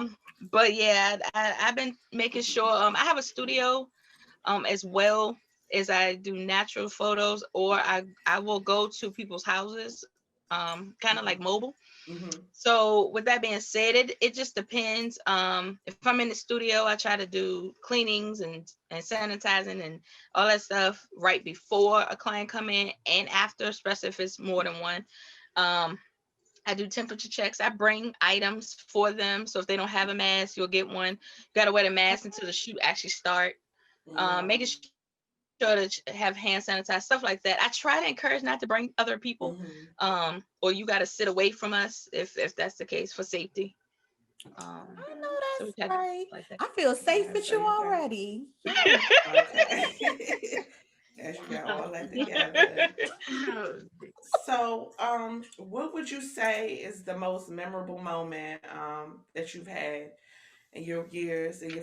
But yeah, I've been making sure I have a studio as well as I do natural photos, or I will go to people's houses, kind of like mobile. Mm-hmm. So with that being said, it just depends. If I'm in the studio, I try to do cleanings and sanitizing and all that stuff right before a client come in and after, especially if it's more than one. Um, I do temperature checks. I bring items for them. So if they don't have a mask, you'll get one. You gotta wear the mask until the shoot actually start. Making Mm. sure to have hand sanitizer, stuff like that. I try to encourage not to bring other people, Mm-hmm. or you got to sit away from us if that's the case for safety. I So know we try to that's do stuff right. like I feel safe Yeah. with So you you got already. okay. Yes, you got all that together. that. So, what would you say is the most memorable moment that you've had in your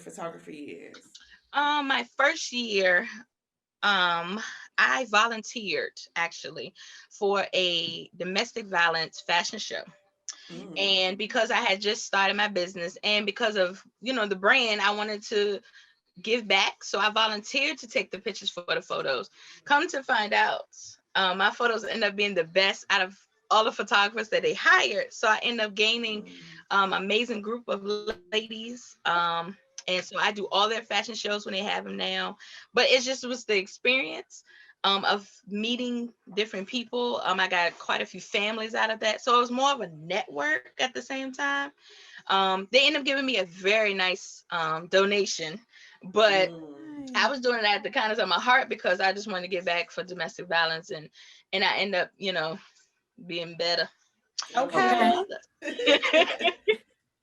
photography years? My first year, um, I volunteered actually for a domestic violence fashion show. Mm. And because I had just started my business and because of, the brand, I wanted to give back. So I volunteered to take the pictures for the photos. Come to find out, my photos end up being the best out of all the photographers that they hired. So I end up gaining Mm. amazing group of ladies. And so I do all their fashion shows when they have them now. But it just was the experience of meeting different people. I got quite a few families out of that. So it was more of a network at the same time. They ended up giving me a very nice donation, but Mm. I Nice. was doing that at the kindness of my heart because I just wanted to get back for domestic violence, and I end up, being better for my Okay. Okay. mother.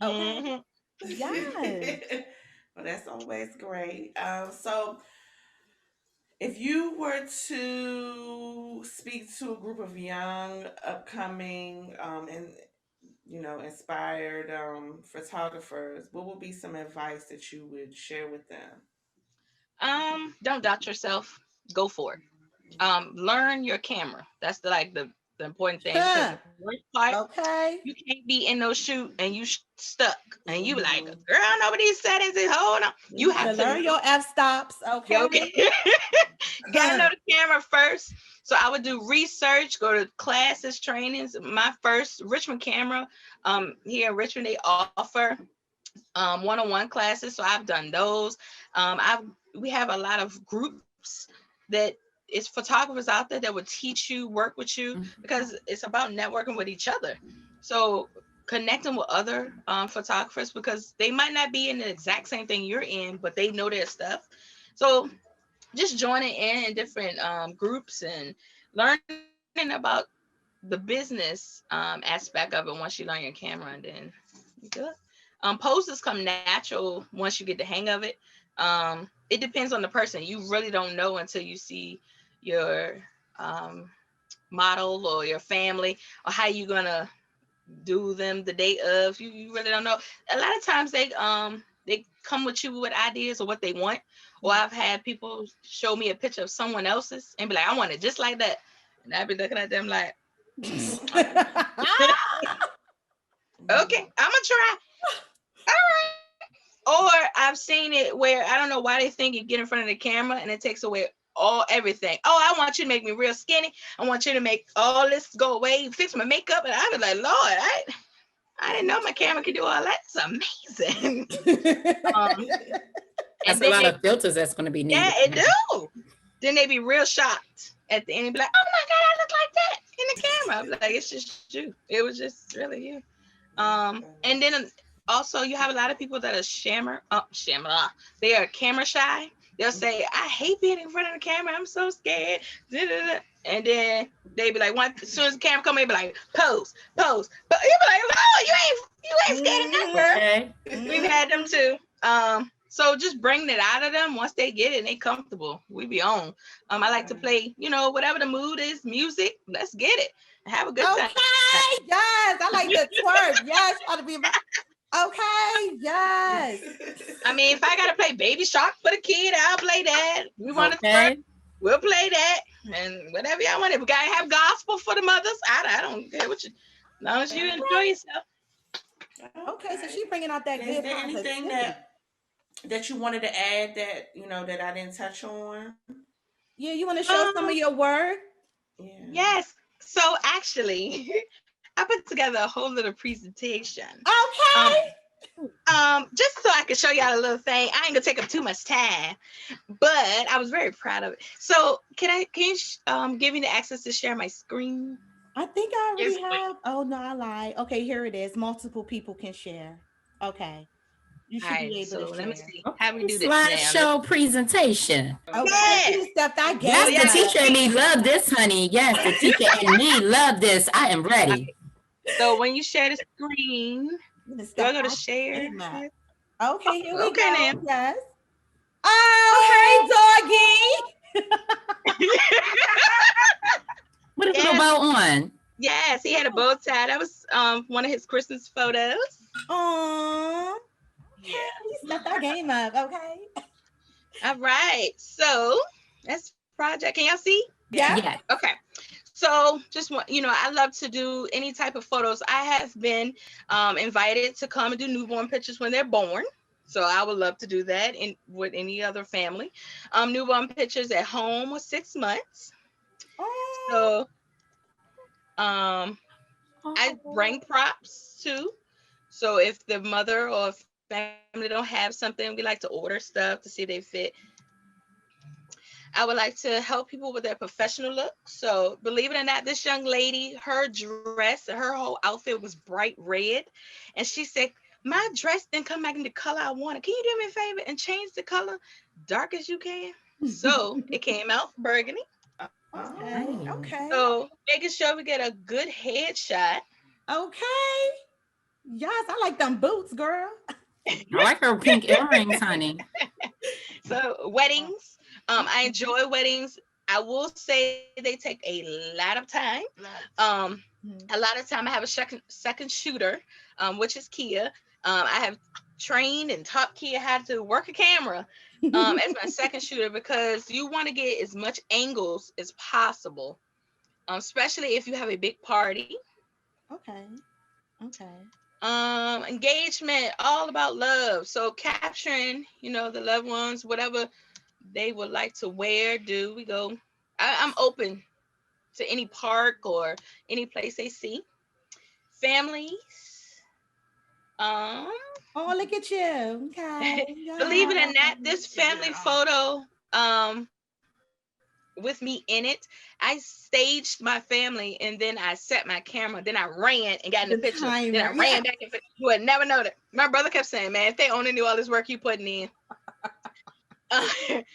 Okay. Mhm. Yes. Well, that's always great. So, if you were to speak to a group of young, upcoming, and inspired photographers, what would be some advice that you would share with them? Don't doubt yourself. Go for it. Learn your camera. That's the important thing because Huh. the worst part, Okay. you can't be in no shoot and you stuck and you like, Mm-hmm. girl, nobody settings is hold on. You You need to have to learn your f stops. know, Okay. you gotta know the camera first. So I would do research, go to classes, trainings. My first Richmond camera, here in Richmond, they offer one-on-one classes. So I've done those. We have a lot of groups that is photographers out there that would teach you, work with you, because it's about networking with each other. So connecting with other photographers, because they might not be in the exact same thing you're in, but they know their stuff. So just joining in different groups and learning about the business aspect of it once you learn your camera, and then you good. Poses come natural once you get the hang of it. It depends on the person. You really don't know until you see your model or your family, or how you gonna do them the day of. You really don't know. A lot of times they come with you with ideas of what they want. Or I've had people show me a picture of someone else's and be like, I want it just like that. And I'd be looking at them like, okay, I'm gonna try. All right. Or I've seen it where I don't know why they think you get in front of the camera and it takes away everything. Oh, I want you to make me real skinny. I want you to make all this go away, fix my makeup. And I was like, Lord, I didn't know my camera could do all that. It's amazing. That's a lot of filters that's going to be needed. Yeah, it do. Then they be real shocked at the end and be like, oh my God, I look like that in the camera. I'm like, it's just you. It was just really you. And then also you have a lot of people that are they are camera shy. They'll say, I hate being in front of the camera. I'm so scared. And then they be like, as soon as the camera come in, they be like, pose. But you be like, no, you ain't scared of that, girl. Okay. We've had them too. So just bring it out of them. Once they get it and they comfortable, we be on. I like to play, whatever the mood is, music. Let's get it. Have a good time. Okay, yes. I like the twerk. Yes, ought to be. Okay, yes. I mean, if I gotta play Baby Shark for the kid, I'll play that. We want to twerk, we'll play that, and whatever y'all want. If we gotta have gospel for the mothers, I don't care what you, as long as you enjoy yourself. Okay, so she's bringing out that good. Is there anything that you wanted to add that I didn't touch on? Yeah, you want to show some of your work? Yeah. Yes. So actually, I put together a whole little presentation. Okay. Just so I can show y'all a little thing. I ain't gonna take up too much time, but I was very proud of it. So can you give me the access to share my screen? I think I already have. Oh no, I lied. Okay, here it is. Multiple people can share. Okay. You should be able to share. Let me see how we do this. Slideshow presentation. Okay. Stuff I get. Yes, the teacher and me love this, honey. Yes, the teacher and me love this. I am ready. So when you share the screen, do I go to share? Okay, here we go. Now. Yes. Oh, hey, doggy. What is the bow on? Yes, he had a bow tie. That was one of his Christmas photos. Aww. Yeah, he stepped our game up. Okay. All right. So that's project. Can y'all see? Yeah. Okay. So just I love to do any type of photos. I have been invited to come and do newborn pictures when they're born. So I would love to do that with any other family. Newborn pictures at home with 6 months. So I bring props too. So if the mother or family don't have something, we like to order stuff to see if they fit. I would like to help people with their professional look. So believe it or not, this young lady, her dress, her whole outfit was bright red. And she said, my dress didn't come back in the color I wanted. Can you do me a favor and change the color dark as you can? So it came out burgundy. Okay. So making sure we get a good headshot. Okay. Yes, I like them boots, girl. I like her pink earrings, honey. So weddings. I enjoy weddings. I will say they take a lot of time. A lot of time I have a second shooter, which is Kia. I have trained and taught Kia how to work a camera as my second shooter, because you want to get as much angles as possible, especially if you have a big party. Okay. Engagement, all about love. So capturing, the loved ones, whatever they would like to wear, we go. I'm open to any park or any place they see. Families. Oh, look at you. Okay. Believe it or not, Yeah. this family photo with me in it, I staged my family and then I set my camera. Then I ran and got in the picture. Then I timer, ran back and you would never know that. My brother kept saying, man, if they only knew all this work you putting in.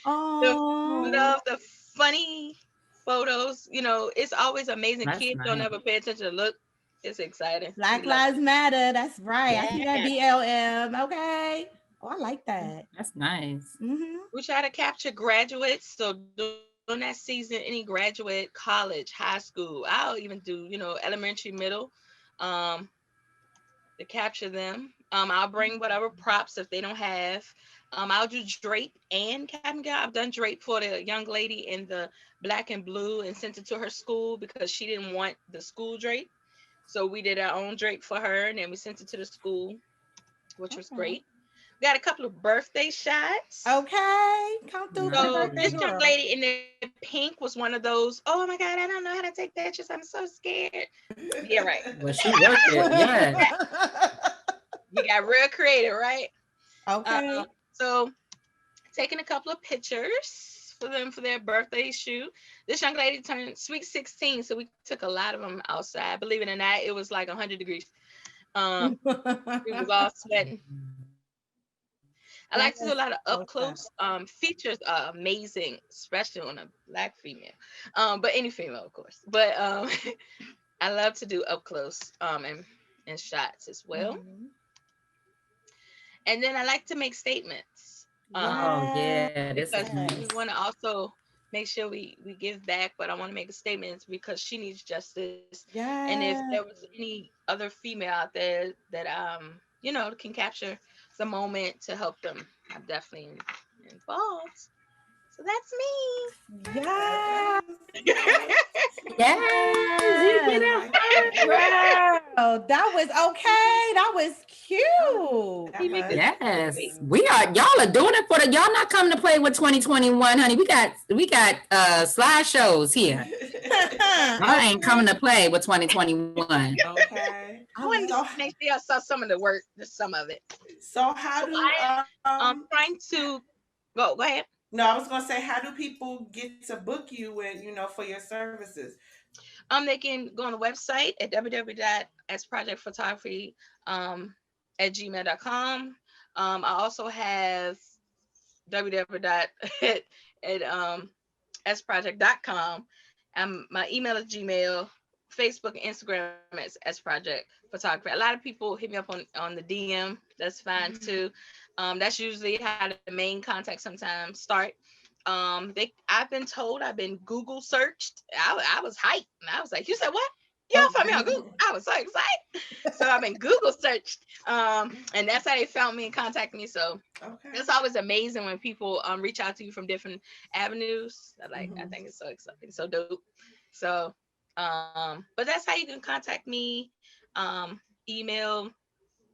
Oh. Love the funny photos. You know, it's always amazing. That's Kids don't nice. ever pay attention to look. It's exciting. Black We love Lives Matter. That's right. I see that Yeah. BLM. Okay. Oh, I like that. That's nice. Mm-hmm. We try to capture graduates. So during that season, any graduate, college, high school, I'll even do, you know, elementary, middle, to capture them. I'll bring whatever props if they don't have. I'll do drape and cap and gown. I've done drape for the young lady in the black and blue and sent it to her school because she didn't want the school drape. So we did our own drape for her and then we sent it to the school, which was great. Got a couple of birthday shots. Okay. Come through for the So birthday this young girl. lady in the pink was one of those, oh my God, I don't know how to take pictures. I'm so scared. Yeah, right. Well, she worked it. Yeah. You got real creative, right? Okay. So taking a couple of pictures for them for their birthday shoot. This young lady turned sweet 16, so we took a lot of them outside. Believe it or not, it was like 100 degrees. We was all sweating. I like to do a lot of up close. Features are amazing, especially on a Black female, but any female, of course. But I love to do up close and shots as well. And then I like to make statements. Oh yeah, this Because is nice. we want to also make sure we give back, but I want to make a statement because she needs justice. Yeah. And if there was any other female out there that you know, can capture the moment to help them, I'm definitely involved. So that's me. Yeah. Yes. Wow, that was okay. That was cute. Yes, we are. Y'all are doing it for the. Y'all not coming to play with 2021, honey. We got slideshows here. I ain't coming to play with 2021. Okay. I wanted to make sure I saw some of the work, just some of it. So how do I'm trying to go ahead. No, I was gonna say, how do people get to book you and for your services? They can go on the website at www.sprojectphotography@gmail.com. I also have www.sproject.com. My email is Gmail, Facebook and Instagram is sproject photography. A lot of people hit me up on the DM. That's fine too. That's usually how the main contact sometimes start. I've been told I've been Google searched. I was hyped. And I was like, you said what? Y'all found me on Google. I was so excited. So I've been Google searched. And that's how they found me and contacted me. So it's always amazing when people reach out to you from different avenues. I think it's so exciting, so dope. So but that's how you can contact me. Email,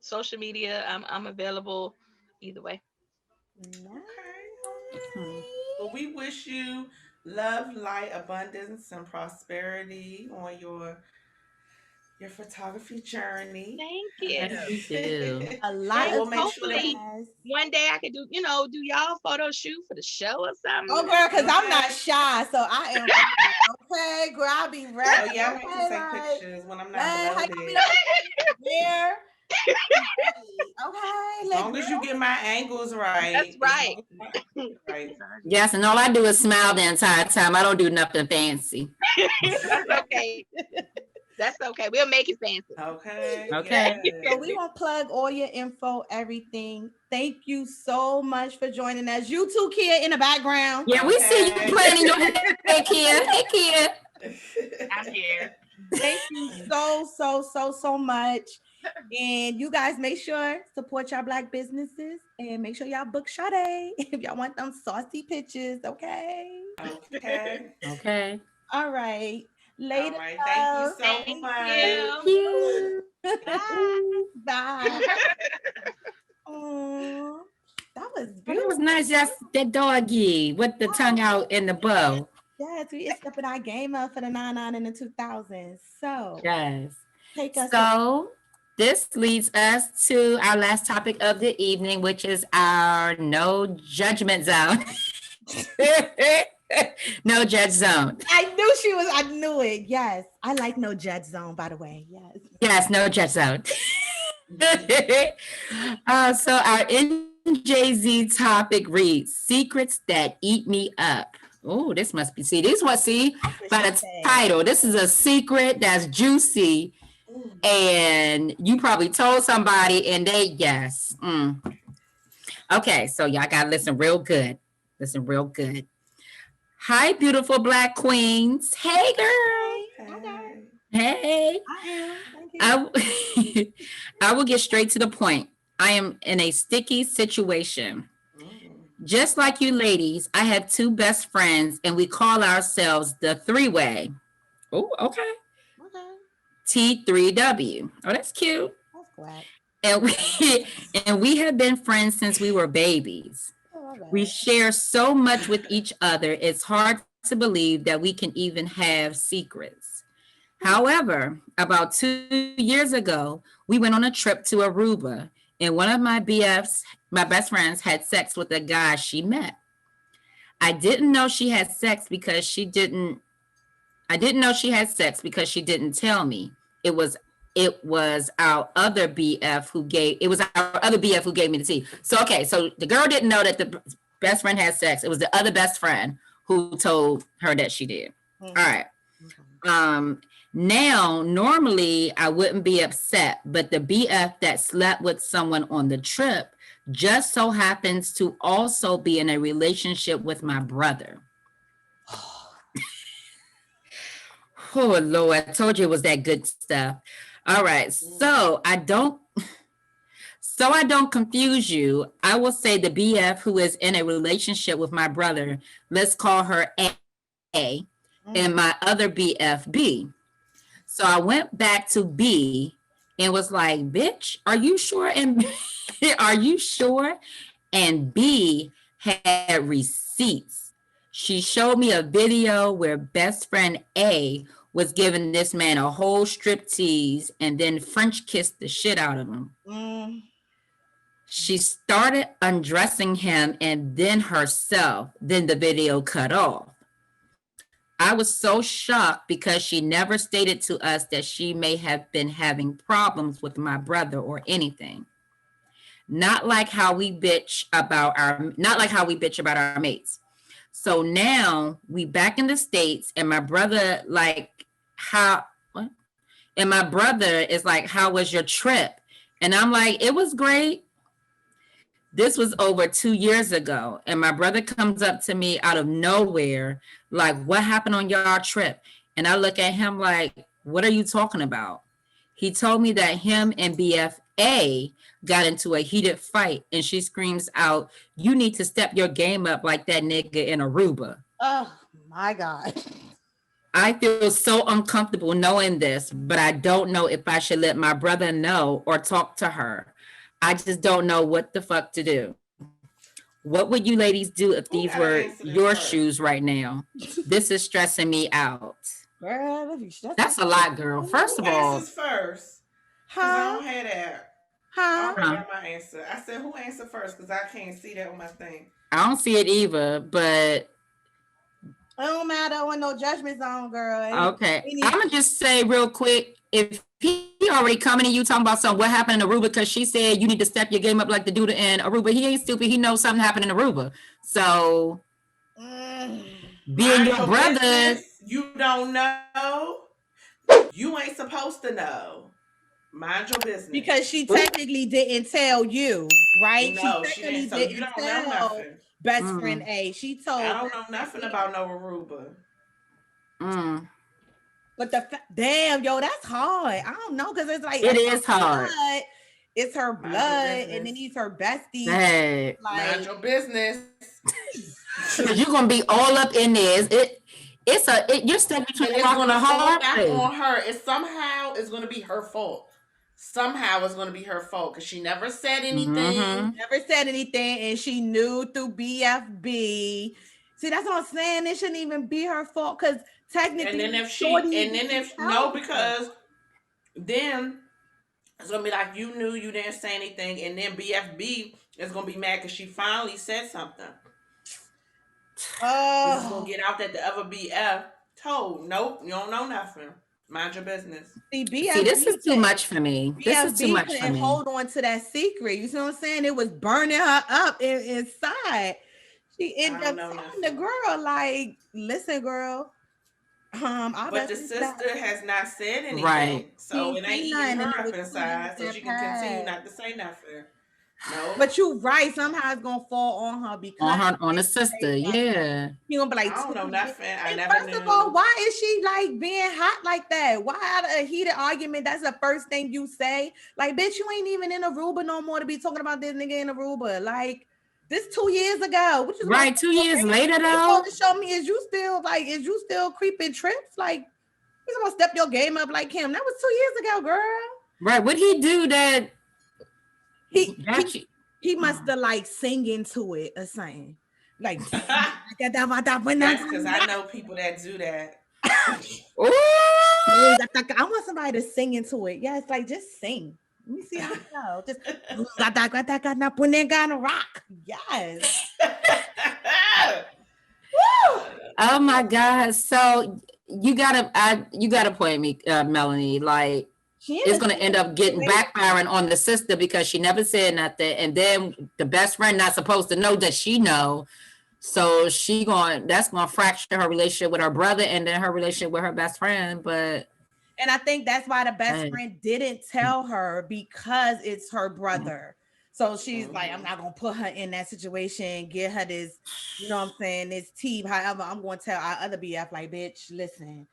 social media. I'm available either way. Okay. Well, we wish you love, light, abundance, and prosperity on your photography journey. Thank you. Yes, we do. A lot We'll of make sure that one day I could do y'all photo shoot for the show or something. Oh, girl, because I'm not shy, so I am okay. Girl, I'll be ready. Oh yeah, I like to take pictures when I'm not loaded. There. Okay. As long as you get my angles right. That's right. Right. Yes, and all I do is smile the entire time. I don't do nothing fancy. That's okay. That's okay. We'll make it fancy. Okay. Okay. Yes. So we gonna plug all your info, everything. Thank you so much for joining us. You too, Kia, in the background. Yeah, we see you playing in your head, Kia. Hey, Kia. I'm here. Thank you so much. And you guys make sure support your Black businesses and make sure y'all book Sade if y'all want them saucy pictures. Okay. Okay. All right. Later. All right. Thank you so much. Thank you. Bye. Oh, that was It beautiful. was nice. Yes, that doggy with the tongue out and the bow. Yes, we is stepping our game up for the 99 and the 2000s. So Yes. take us. So this leads us to our last topic of the evening, which is our no judgment zone. No judge zone. I knew she was. I knew it. Yes, I like no judge zone. By the way, yes. Yes, no judge zone. So our NJZ topic reads secrets that eat me up. Oh, this must be, see, this one, see, by the title, this is a secret that's juicy and you probably told somebody and they, yes. Okay, so y'all gotta listen real good. Listen real good. Hi, beautiful Black queens. Hey, girl. Okay. Hey. I am. Thank you. I will get straight to the point. I am in a sticky situation. Just like you ladies, I have two best friends and we call ourselves the three-way. Oh, okay. Okay. T3W. Oh, that's cute. That's glad. And we have been friends since we were babies. We share so much with each other. It's hard to believe that we can even have secrets. However, about 2 years ago, we went on a trip to Aruba and one of my BFs, my best friends, had sex with a guy she met. I didn't know she had sex because she didn't tell me. It was our other BF who gave me the tea. So okay, so the girl didn't know that the best friend had sex. It was the other best friend who told her that she did. All right. Now, normally I wouldn't be upset, but the BF that slept with someone on the trip just so happens to also be in a relationship with my brother. Oh, Lord, I told you it was that good stuff. All right, so I don't confuse you, I will say the BF who is in a relationship with my brother, let's call her A, and my other BF B. So I went back to B and was like, bitch, are you sure? And are you sure? And B had receipts. She showed me a video where best friend A was giving this man a whole striptease and then French kissed the shit out of him. She started undressing him and then herself. Then the video cut off. I was so shocked because she never stated to us that she may have been having problems with my brother or anything. Not like how we bitch about our mates. So now we back in the States and my brother is like, how was your trip? And I'm like, it was great. This was over 2 years ago. And my brother comes up to me out of nowhere, like, what happened on your trip? And I look at him like, what are you talking about? He told me that him and BFA got into a heated fight and she screams out, you need to step your game up like that nigga in Aruba. Oh my God. I feel so uncomfortable knowing this, but I don't know if I should let my brother know or talk to her. I just don't know what the fuck to do. What would you ladies do if these were your shoes right now? This is stressing me out. Girl, that's a lot, girl. First of all, answers first. I don't have that. I don't have my answer. I said, who answered first? Because I can't see that on my thing. I don't see it either, but it don't matter when no judgment zone, girl. Okay, I'm gonna just say real quick, if he already coming to you talking about something, what happened in Aruba, because she said you need to step your game up like the dude in Aruba. He ain't stupid. He knows something happened in Aruba. So being your brother, business, you don't know. You ain't supposed to know. Mind your business. Because she technically didn't tell you, right? No, she technically didn't. So you don't know nothing. Best friend A. She told. I don't know nothing about no Aruba. But damn, yo, that's hard. I don't know, because it's like it is hard. Blood. It's her blood, and then he's her bestie. Hey, mind your business. You're gonna be all up in this. You're stuck between a rock and a hard place. On her, somehow it's gonna be her fault. Somehow it's gonna be her fault because she never said anything. Never said anything, and she knew through BFB. See, that's what I'm saying. It shouldn't even be her fault because technically, And then if because then it's gonna be like you knew you didn't say anything, and then BFB is gonna be mad because she finally said something. This is gonna get out that the other BF told, nope, you don't know nothing. Mind your business. See, this is too much for me. This is too much for me. Hold on to that secret. You see what I'm saying? It was burning her up inside. She ended up telling the girl, like, listen, girl. But the sister has not said anything, right? So it ain't eating her up inside, so she can continue not to say nothing. No, but you're right. Somehow it's gonna fall on her because on the sister. Yeah, you gonna be like, I don't know nothing. I never first of all, why is she like being hot like that? Why out of a heated argument? That's the first thing you say. Like, bitch, you ain't even in Aruba no more to be talking about this nigga in Aruba. Like, this 2 years ago. What you right? 2 years later, though. To show me is you still creeping trips? Like, you supposed to step your game up like him. That was 2 years ago, girl. Right? What'd he do that? He must have like sing into it or something. Like that's because I know people that do that. I want somebody to sing into it. Yeah, it's like just sing. Let me see how it goes. Just when they're gonna rock. Yes. Oh my God. So you gotta point me, Melanie. Like, it's gonna end up getting backfiring on the sister because she never said nothing, and then the best friend not supposed to know that she know, so that's gonna fracture her relationship with her brother and then her relationship with her best friend. And I think that's why the best friend didn't tell her because it's her brother. So she's like, I'm not gonna put her in that situation, get her this, you know what I'm saying, this tea. However, I'm gonna tell our other BF, like, bitch, listen,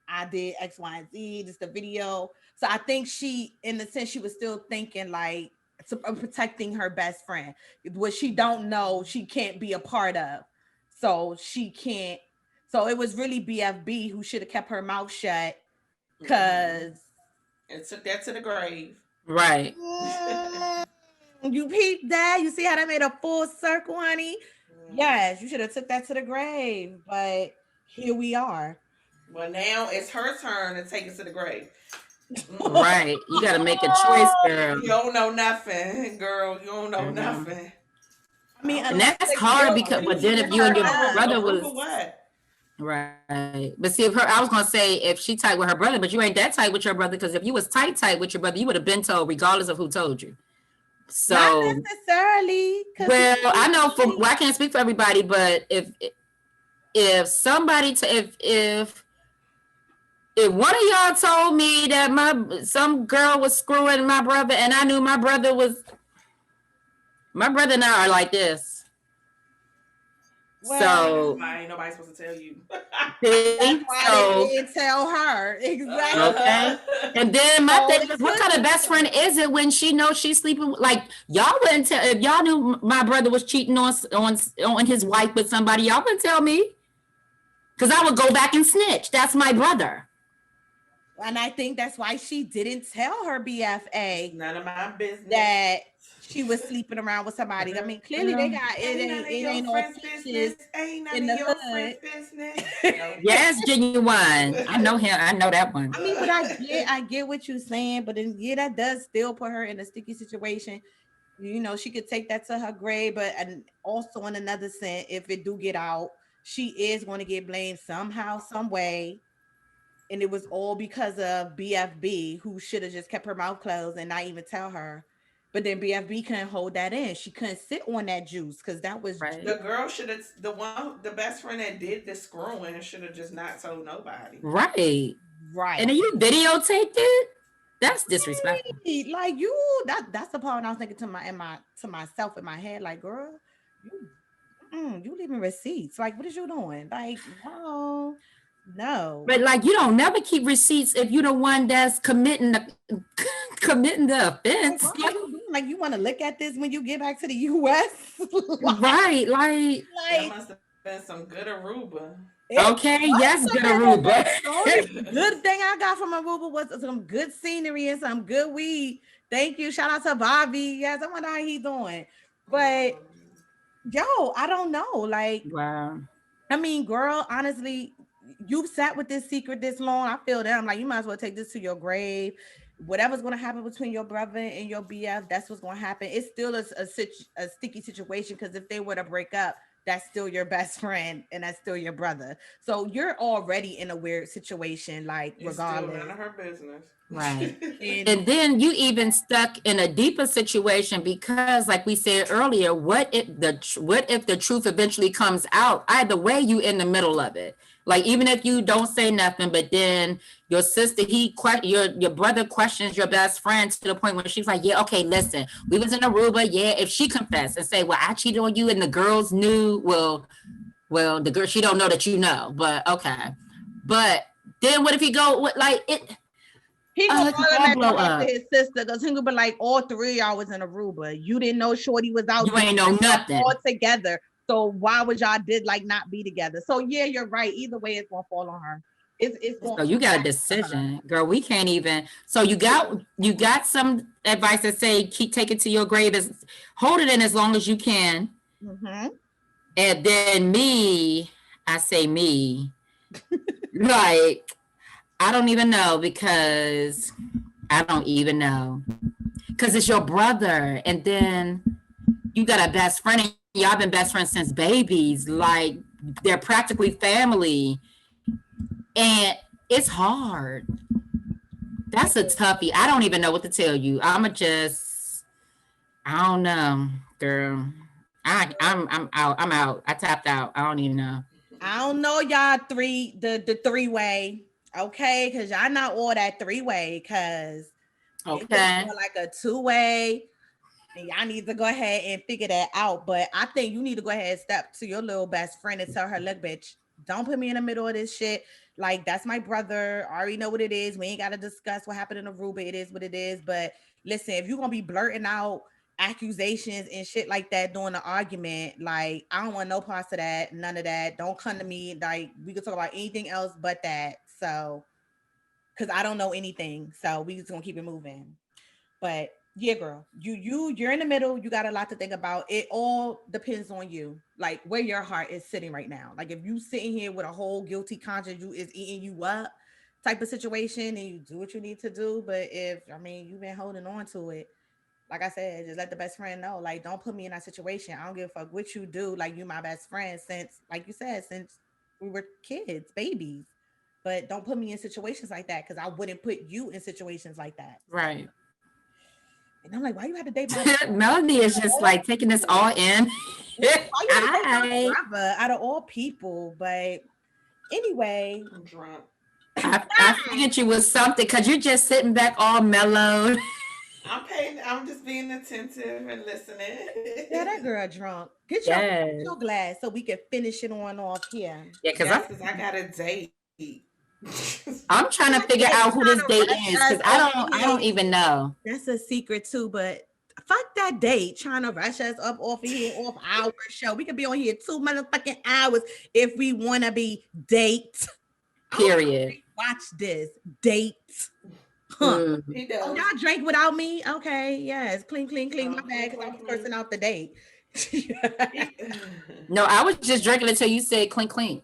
I did X, Y, and Z, just the video. So I think she, in the sense, she was still thinking like protecting her best friend, what she don't know, she can't be a part of. So she can't. So it was really BFB who should have kept her mouth shut because it took that to the grave. Right. You peeped that? You see how that made a full circle, honey? Yes, you should have took that to the grave, but here we are. Well, now it's her turn to take it to the grave. Right. You got to make a choice, girl. You don't know nothing, girl. You don't know nothing. I mean, and that's hard because, but then if you and your brother was right, but see, I was gonna say if she tight with her brother, but you ain't that tight with your brother because if you was tight with your brother, you would have been told regardless of who told you. So not necessarily. Well, I know I can't speak for everybody, but if somebody if one of y'all told me that some girl was screwing my brother and I knew my brother and I are like this. Well, so ain't nobody supposed to tell you. That's why they didn't tell her. Exactly. Okay. And then my thing is, what kind of best friend is it when she knows she's sleeping? Like, y'all wouldn't tell if y'all knew my brother was cheating on his wife with somebody. Y'all wouldn't tell me, because I would go back and snitch. That's my brother. And I think that's why she didn't tell her BFA. None of my business. That she was sleeping around with somebody. I mean, clearly they got it ain't no business. Ain't none of your friend's business. Yes, Genuine. I know him. I know that one. I mean, but I get what you're saying, but then, yeah, that does still put her in a sticky situation. You know, she could take that to her grave, but and also in another sense, if it do get out, she is going to get blamed somehow, some way. And it was all because of BFB, who should have just kept her mouth closed and not even tell her. But then BFB couldn't hold that in. She couldn't sit on that juice because that was right. The girl should have, the best friend that did the screwing should have just not told nobody. Right. Right. And then you videotaped it? That's disrespectful. Like that's the part I was thinking to myself in my head, like, girl, you leaving receipts. Like, what is you doing? Like, no. But like, you don't never keep receipts if you're the one that's committing the offense. Like, you want to look at this when you get back to the U.S. Right? Like that must have been some good Aruba. Okay, yes, good Aruba. Good thing I got from Aruba was some good scenery and some good weed. Thank you. Shout out to Bobby. Yes, I wonder how he's doing. But yo, I don't know. Like, wow. I mean, girl, honestly, you've sat with this secret this long. I feel that I'm like, you might as well take this to your grave. Whatever's going to happen between your brother and your BF, that's what's going to happen. It's still a sticky situation because if they were to break up, that's still your best friend and that's still your brother. So you're already in a weird situation, like It's regardless. still none of her business. Right. And then you even stuck in a deeper situation because, like we said earlier, what if the truth eventually comes out? Either way, you in the middle of it. Like even if you don't say nothing, but then your sister, your brother questions your best friend to the point where she's like, yeah, okay, listen, we was in Aruba. Yeah, if she confessed and say, well, I cheated on you, and the girls knew, well, the girl, she don't know that you know, but okay. But then what if he go with like it? He gonna automatically talk to his sister because he gonna be like, all three of y'all was in Aruba. You didn't know Shorty was out. You ain't know nothing. All together. So why would y'all not be together? So yeah, you're right. Either way, it's gonna fall on her. It's going. So you got a decision, girl. We can't even. So you got some advice that say take it to your grave. Hold it in as long as you can. Mm-hmm. And then I say like. I don't even know because it's your brother, and then you got a best friend, and y'all been best friends since babies. Like they're practically family, and it's hard. That's a toughie. I don't even know what to tell you. I don't know, girl. I'm out. I'm out. I tapped out. I don't even know. I don't know y'all the three-way. Okay, because y'all not all that three-way, because it's more like a two-way, and y'all need to go ahead and figure that out. But I think you need to go ahead and step to your little best friend and tell her, look, bitch, don't put me in the middle of this shit. Like, that's my brother. I already know what it is. We ain't got to discuss what happened in Aruba. It is what it is. But listen, if you're going to be blurting out accusations and shit like that during the argument, like, I don't want no parts of that, none of that. Don't come to me. Like, we can talk about anything else but that. So, because I don't know anything, so we just gonna keep it moving. But yeah, girl, you're in the middle. You got a lot to think about. It all depends on you, like where your heart is sitting right now. Like if you sitting here with a whole guilty conscience, you is eating you up type of situation, and you do what you need to do. But if you've been holding on to it, like I said, just let the best friend know. Like, don't put me in that situation. I don't give a fuck what you do. Like, you my best friend since, like you said, since we were kids, babies. But don't put me in situations like that, because I wouldn't put you in situations like that. Right. And I'm like, why you have to date my Melody is just like taking this all in. Why you have to date my brother out of all people? But anyway, I'm drunk. I figured you was something because you're just sitting back all mellowed. I'm just being attentive and listening. Yeah, that girl drunk. Get your glass so we can finish it on off here. Yeah, because I got a date. I'm trying to figure out who this date is because I don't even know. That's a secret too, but fuck that date trying to rush us up off of here off our show. We could be on here 2 motherfucking hours if we want to be date. Period. Watch this date. Huh. He does. Oh, y'all drank without me? Okay, yes. Clean. My bad, because I was cursing out the date. No, I was just drinking until you said clean.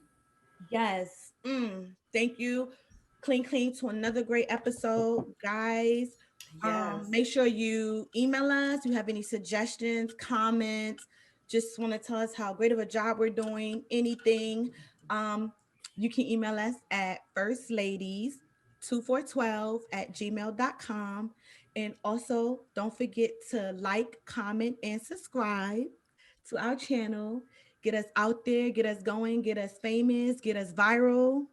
Yes. Thank you. Clean to another great episode, guys. Yes. Make sure you email us. You have any suggestions, comments, just want to tell us how great of a job we're doing, anything. You can email us at firstladies2412@gmail.com. And also don't forget to like, comment, and subscribe to our channel. Get us out there, get us going, get us famous, get us viral,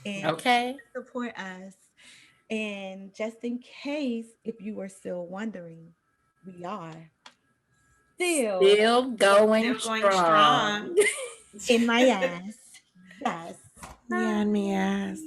and support us. And just in case, if you are still wondering, we are still going strong. In my ass. Yes. Yeah, in my ass.